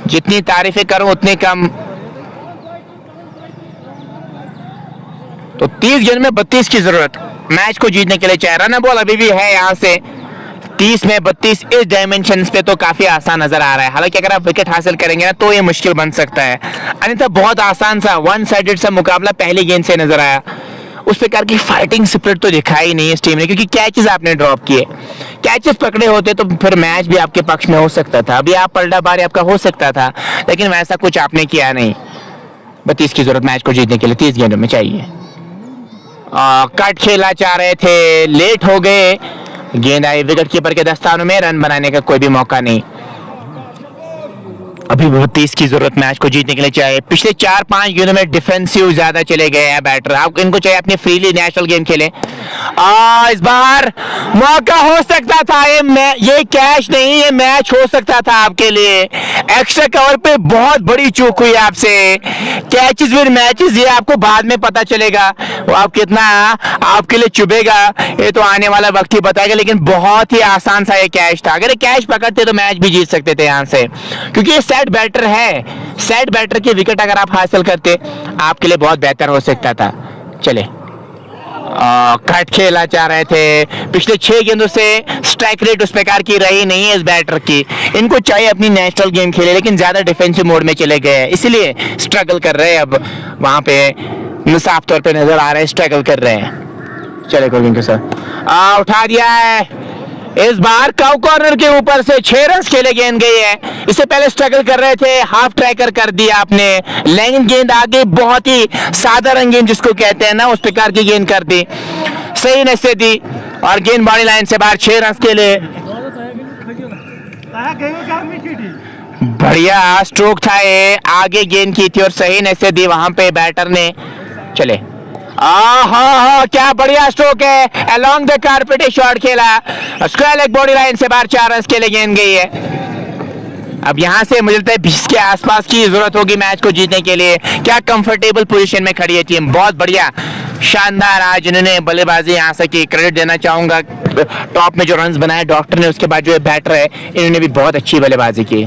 जितनी तारीफें करूं उतनी कम। तो 30 गेंद में 32 की जरूरत मैच को जीतने के लिए चाहिए। रन बॉल अभी भी है यहाँ से, 30 में 32 इस डायमेंशन पे तो काफी आसान नजर आ रहा है। हालांकि अगर आप विकेट हासिल करेंगे ना, तो ये मुश्किल बन सकता है, अन्यथा बहुत आसान सा वन साइडेड सा मुकाबला पहली गेंद से नजर आया। उस प्रकार की फाइटिंग स्पिरिट तो दिखाई नहीं इस टीम ने, क्योंकि कैचेस आपने ड्रॉप किए, कैचेस पकड़े होते तो फिर मैच भी आपके पक्ष में हो सकता था, अभी आप पलटा बारी आपका हो सकता था, लेकिन वैसा कुछ आपने किया नहीं। 32 की जरूरत मैच को जीतने के लिए 30 गेंदों में चाहिए। कट खेलना चाह रहे थे, लेट हो गए, गेंद आई विकेट कीपर के दस्तानों में, रन बनाने का कोई भी मौका नहीं। अभी 32 की जरूरत मैच को जीतने के लिए चाहिए। पिछले 4-5 गेंदों में डिफेंसिव ज्यादा चले गए हैं बैटर, आप इनको चाहिए अपनी फ्रीली नेशनल गेम खेले। इस बार मौका हो सकता था, ये कैच नहीं, ये मैच हो सकता था आपके लिए। एक्स्ट्रा कवर पे बहुत बड़ी चूक हुई आपसे। कैचेस विद मैचेस, ये आपको बाद में पता चलेगा, वो आप कितना आपके लिए चुभेगा ये तो आने वाला वक्त ही बताएगा, लेकिन बहुत ही आसान सा ये कैच था। अगर ये कैच पकड़ते तो मैच भी जीत सकते थे यहाँ से, क्योंकि ये सेट बैटर है, सेट बैटर की विकेट अगर आप हासिल करते आपके लिए बहुत बेहतर हो सकता था। चले कट खेला चाह रहे थे, पिछले 6 गेंदों से स्ट्राइक रेट उस प्रकार की रही नहीं है इस बैटर की। इनको चाहिए अपनी नेशनल गेम खेले, लेकिन ज्यादा डिफेंसिव मोड में चले गए, इसलिए स्ट्रगल कर रहे हैं। अब वहां पे साफ तौर पे नजर आ रहे हैं स्ट्रगल कर रहे हैं। चले कोलिंग के साथ उठा दिया है, इस बार कव कॉर्नर के ऊपर से 6 रन के लिए गेंद गई है। इससे पहले स्ट्रगल कर रहे थे, हाफ ट्रैकर कर दिया आपने, लेकिन गेंद आगे बहुत ही साधारण गेंद जिसको कहते हैं ना, उस प्रकार की गेंद कर दी, सही नसीहत दी, और गेंद बॉडी लाइन से बाहर 6 रन के लिए। बढ़िया स्ट्रोक था ये, आगे गेंद की थी और सही नसीहत दी वहां पे बैटर ने। चले क्या बढ़िया स्ट्रोक है, अलोंग द कारपेट शॉट खेला, स्क्वायर लेग बॉडी लाइन से बाहर 4 रन के लिए गेंद गई है। अब यहाँ से मुझे लगता है 20 के आसपास की जरूरत होगी मैच को जीतने के लिए। क्या कंफर्टेबल पोजीशन में खड़ी है टीम, बहुत बढ़िया शानदार आज इन्होंने बल्लेबाजी यहाँ से की, क्रेडिट देना चाहूंगा। टॉप में जो रन बनाए डॉक्टर ने, उसके बाद जो बैटर है इन्होंने भी बहुत अच्छी बल्लेबाजी की।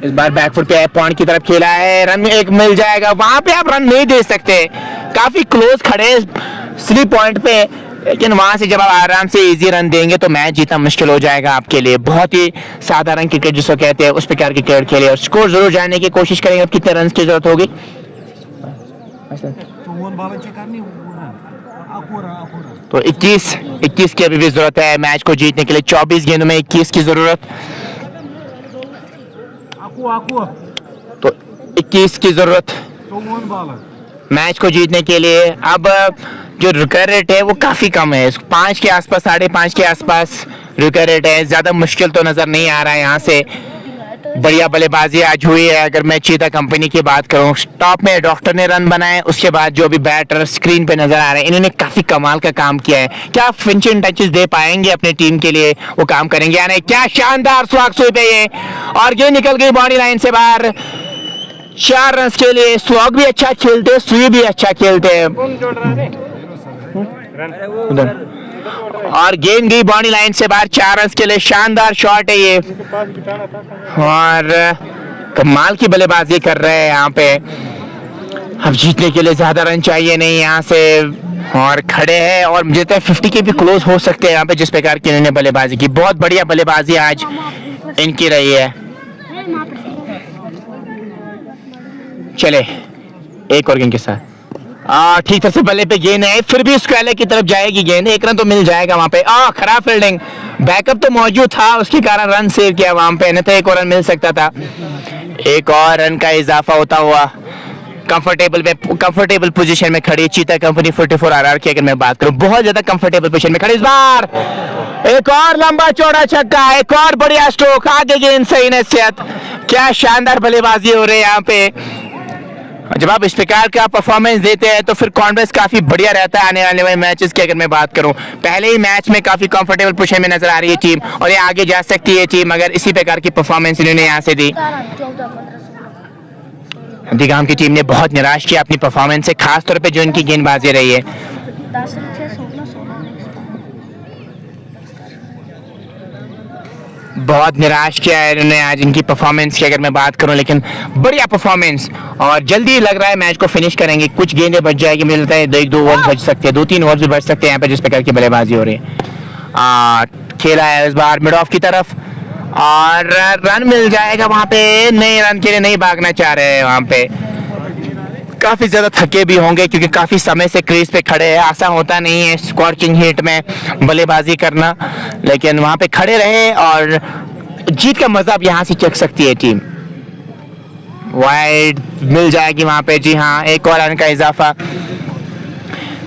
इस बार बैकफुट पे पॉइंट की तरफ खेला है, रन एक मिल जाएगा, वहां पे आप रन नहीं दे सकते, काफी क्लोज खड़े स्लिप पॉइंट पे, लेकिन वहां से जब आप आराम से इजी रन देंगे तो मैच जीतना मुश्किल हो जाएगा आपके लिए। बहुत ही साधारण क्रिकेट जिसको कहते हैं उस प्रकार की क्रिकेट खेले और स्कोर जरूर जानने की कोशिश करेंगे। अब कितने रन की जरूरत होगी? तो 21 की अभी भी जरूरत है मैच को जीतने के लिए। 24 गेंदों में 21 की जरूरत, तो 21 की जरूरत मैच को जीतने के लिए। अब जो रिकवर रेट है वो काफी कम है, 5 के आसपास, 5.5 के आसपास रिकवर रेट है। ज्यादा मुश्किल तो नजर नहीं आ रहा है यहाँ से। बढ़िया बल्लेबाजी आज हुई है। अगर मैं चीता कंपनी की बात करूं, टॉप में डॉक्टर ने रन बनाए, उसके बाद जो भी बैटर स्क्रीन पे नजर आ रहे हैं इन्होंने काफी कमाल का काम किया है। क्या फिनिशिंग टचेस दे पाएंगे अपनी टीम के लिए, वो काम करेंगे या नहीं? क्या शानदार स्वाग सुई पे ये, और ये निकल गई बाउंड्री लाइन से बाहर। 4 रन के लिए। स्वाग भी अच्छा खेलते, सुई भी अच्छा खेलते हैं और गेंद गई बाउंड्री लाइन से बाहर। 4 रन के लिए शानदार शॉट है ये और कमाल की बल्लेबाजी कर रहे हैं यहाँ पे। अब जीतने के लिए ज्यादा रन चाहिए नहीं यहाँ से और खड़े हैं और मुझे लगता है 50 के भी क्लोज हो सकते हैं यहाँ पे जिस प्रकार की इन्होंने बल्लेबाजी की। बहुत बढ़िया बल्लेबाजी आज इनकी रही है। चले एक और गेंद के साथ ठीक तरह से बल्ले पे गेंद है, फिर भी स्क्वायर की तरफ जाएगी गेंद। 1 रन तो मिल जाएगा वहां पे। खराब फील्डिंग, बैकअप तो मौजूद था उसके कारण रन सेव किया वहां पे, नहीं तो 1 और रन मिल सकता था। 1 और रन का इजाफा होता हुआ कंफर्टेबल पोजीशन में खड़ी चीता कंपनी 44 आरआर की अगर मैं बात करूं, बहुत ज्यादा कंफर्टेबल पोजीशन में खड़ी। इस बार एक और लंबा चौड़ा छक्का, एक और बढ़िया स्ट्रोक, आगे गेंद सही नसीहत। क्या शानदार बल्लेबाजी हो रही है यहाँ पे। जब आप इस प्रकार का परफॉर्मेंस देते हैं तो फिर कॉन्फिडेंस काफी बढ़िया रहता है आने वाले मैचेस की। अगर मैं बात करूं, पहले ही मैच में काफी कंफर्टेबल पोजीशन में नजर आ रही है टीम और ये आगे जा सकती है टीम अगर इसी प्रकार की परफॉर्मेंस इन्होंने यहाँ से दी। दिगाम की टीम ने बहुत निराश किया अपनी परफॉर्मेंस से, खासतौर पे जो इनकी गेंदबाजी रही है। बहुत निराश किया है इन्होंने आज इनकी परफॉर्मेंस की अगर मैं बात करूं, लेकिन बढ़िया परफॉर्मेंस और जल्दी लग रहा है मैच को फिनिश करेंगे। कुछ गेंदें बच जाएगी, मुझे लगता है 1-2 ओवर बच सकते हैं, 2-3 ओवर भी बच सकते हैं यहाँ पे जिस प्रकार की बल्लेबाजी हो रही है। खेला है इस बार मिड ऑफ की तरफ और रन मिल जाएगा वहां पे। नए रन के लिए नहीं भागना चाह रहे हैं वहां पे। काफी ज्यादा थके भी होंगे क्योंकि काफी समय से क्रीज पे खड़े हैं, आसान होता नहीं है स्कॉर्चिंग हीट में बल्लेबाजी करना, लेकिन वहां पे खड़े रहे और जीत का मजा अब यहां से चख सकती है टीम। वाइड मिल जाएगी वहां पे, जी हाँ, 1 और रन का इजाफा।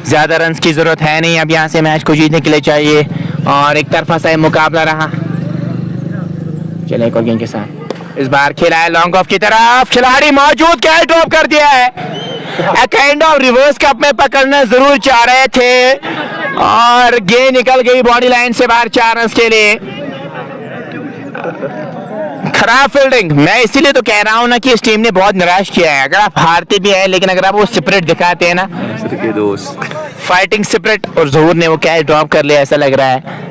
ज्यादा रन की जरूरत है नहीं अब यहां से मैच को जीतने के लिए चाहिए और एक तरफा सा मुकाबला रहा। चले एक और गेंद के साथ इस बार खेला है लॉन्ग ऑफ की तरफ, खिलाड़ी मौजूद, क्या ड्रॉप कर दिया है। काइंड ऑफ रिवर्स कप में पकड़ना जरूर चाह रहे थे और गेंद निकल गई बॉडी लाइन से बाहर 4 रन के लिए। खराब फील्डिंग, मैं इसीलिए तो कह रहा हूं ना कि इस टीम ने बहुत निराश किया है। अगर आप हारते भी हैं लेकिन अगर आप वो स्पिरिट दिखाते हैं ना, फाइटिंग स्पिरिट, और ज़हूर ने वो कैच ड्रॉप कर लिया ऐसा लग रहा है।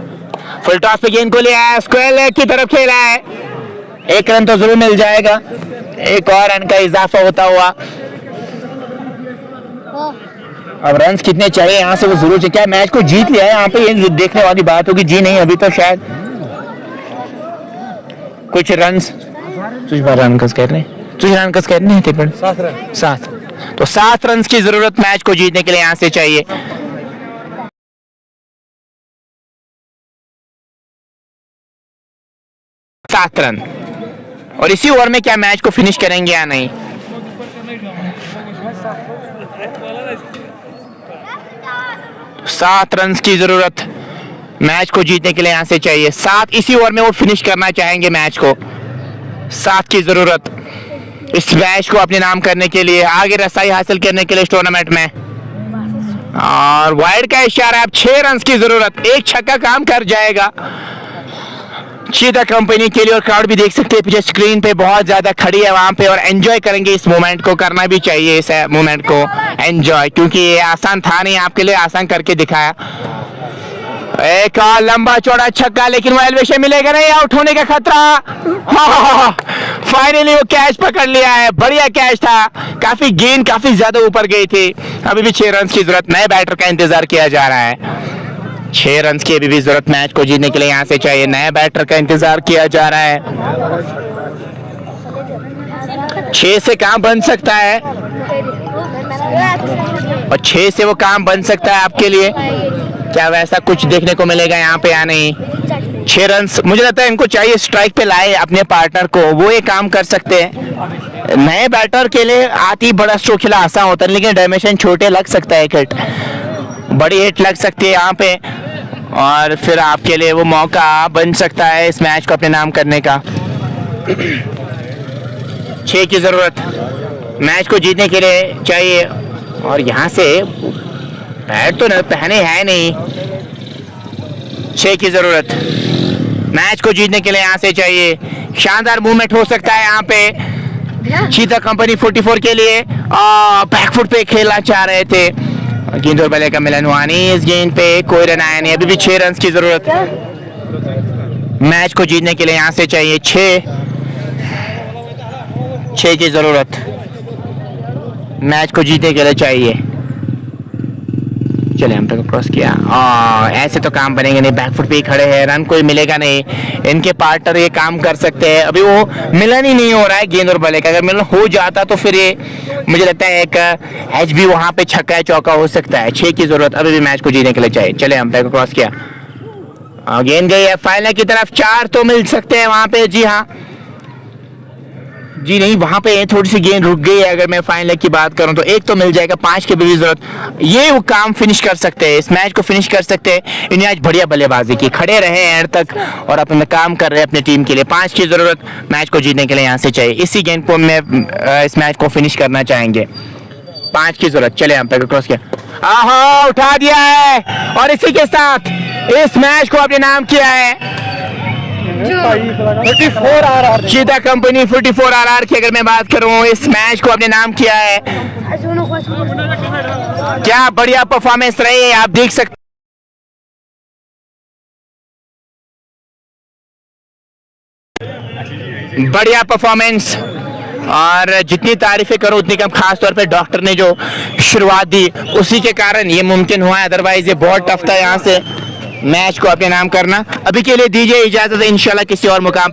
फुल टॉस पे गेंद को लिया है, स्क्वायर लेग की तरफ खेला है, 1 रन तो जरूर मिल जाएगा। 1 और रन का इजाफा होता हुआ। अब रन्स कितने चाहिए यहाँ से वो जरूर चाहिए। क्या मैच को जीत लिया है यहाँ पे, ये देखने वाली बात होगी। जी नहीं, अभी तो शायद कुछ रन्स रन कस करने 7 तो 7 रन की जरूरत मैच को जीतने के लिए यहाँ से चाहिए। सात रन और इसी ओवर में क्या मैच को फिनिश करेंगे या नहीं। सात रन की जरूरत मैच को जीतने के लिए यहां से चाहिए। 7 इसी ओवर में वो फिनिश करना चाहेंगे मैच को। 7 की जरूरत इस मैच को अपने नाम करने के लिए, आगे रसाई हासिल करने के लिए इस टूर्नामेंट में। और वाइड का इशारा, अब 6 रन की जरूरत, 1 छक्का काम कर जाएगा चीता कंपनी के लिए। और क्राउड भी देख सकते हैं पीछे स्क्रीन पे बहुत ज्यादा खड़ी है वहां पे और एंजॉय करेंगे इस मोमेंट को। करना भी चाहिए इस मोमेंट को एंजॉय, क्योंकि ये आसान था नहीं, आपके लिए आसान करके दिखाया। एक और लंबा चौड़ा छक्का, लेकिन वो एलिवेशन मिलेगा नहीं, आउट होने का खतरा। फाइनली वो कैच पकड़ लिया है, बढ़िया कैच था। काफी गेंद काफी ज्यादा ऊपर गई थी। अभी भी 6 रन की जरूरत, नए बैटर का इंतजार किया जा रहा है। 6 रन की अभी भी जरूरत मैच को जीतने के लिए यहाँ से चाहिए। नए बैटर का इंतजार किया जा रहा है। 6 से काम बन सकता है और 6 से वो काम बन सकता है आपके लिए। क्या वैसा कुछ देखने को मिलेगा यहाँ पे या नहीं? 6 रन मुझे लगता है इनको चाहिए स्ट्राइक पे लाए अपने पार्टनर को, वो ये काम कर सकते हैं। नए बैटर के लिए आती बड़ा स्ट्रोक खेला आसान होता है, लेकिन डायमेंशन छोटे लग सकता है। एक हिट, बड़ी हिट लग सकती है यहाँ पे और फिर आपके लिए वो मौका बन सकता है इस मैच को अपने नाम करने का। 6 की जरूरत मैच को जीतने के लिए चाहिए और यहाँ से पैड तो पहने है नहीं। 6 की जरूरत मैच को जीतने के लिए यहाँ से चाहिए। शानदार मूवमेंट हो सकता है यहाँ पे चीता कंपनी 44 के लिए। बैकफुट पे खेलना चाह रहे थे, गेंद और बल्ले का मिलन हुआ नहीं। इस गेंद पे कोई रन आया नहीं। अभी भी 6 रन की जरूरत मैच को जीतने के लिए यहाँ से चाहिए। 6 की जरूरत मैच को जीतने के लिए चाहिए। चले हम को क्रॉस किया। ऐसे तो काम बनेंगे नहीं, बैकफुट पे ही खड़े हैं, रन कोई मिलेगा नहीं। इनके पार्टनर ये काम कर सकते हैं। अभी वो मिलन ही नहीं हो रहा है गेंद और बल्ले का। अगर मिलन हो जाता तो फिर ये मुझे लगता है एक एच भी वहां पे छक्का चौका हो सकता है। 6 की जरूरत अभी भी मैच को जीतने के लिए चाहिए। चले हम को क्रॉस किया, गेंद गई है फाइनल की तरफ। 4 तो मिल सकते हैं वहां पे। जी हाँ, जी नहीं, वहां पे थोड़ी सी गेंद रुक गई है। अगर मैं फाइनल की बात करूं तो 1 तो मिल जाएगा। 5 की भी जरूरत, ये वो काम फिनिश कर सकते हैं, इस मैच को फिनिश कर सकते हैं। इन्हें आज बढ़िया बल्लेबाजी की, खड़े रहे एंड तक और अपना काम कर रहे हैं अपनी टीम के लिए। 5 की जरूरत मैच को जीतने के लिए यहाँ से चाहिए। इसी गेंद को में इस मैच को फिनिश करना चाहेंगे। 5 की जरूरत। चले हम पे क्रॉस किया, आहा उठा दिया है और इसी के साथ इस मैच को अपने नाम किया है 44 RR। चीता कंपनी 44 RR की अगर मैं बात करूं, इस मैच को अपने नाम किया है। क्या बढ़िया परफॉर्मेंस रही है, आप देख सकते बढ़िया परफॉर्मेंस। और जितनी तारीफें करो उतनी कम, खास तौर पे डॉक्टर ने जो शुरुआत दी उसी के कारण ये मुमकिन हुआ है, अदरवाइज ये बहुत टफ था यहाँ से मैच को अपने नाम करना। अभी के लिए दीजिए इजाजत, इंशाल्लाह किसी और मुकाम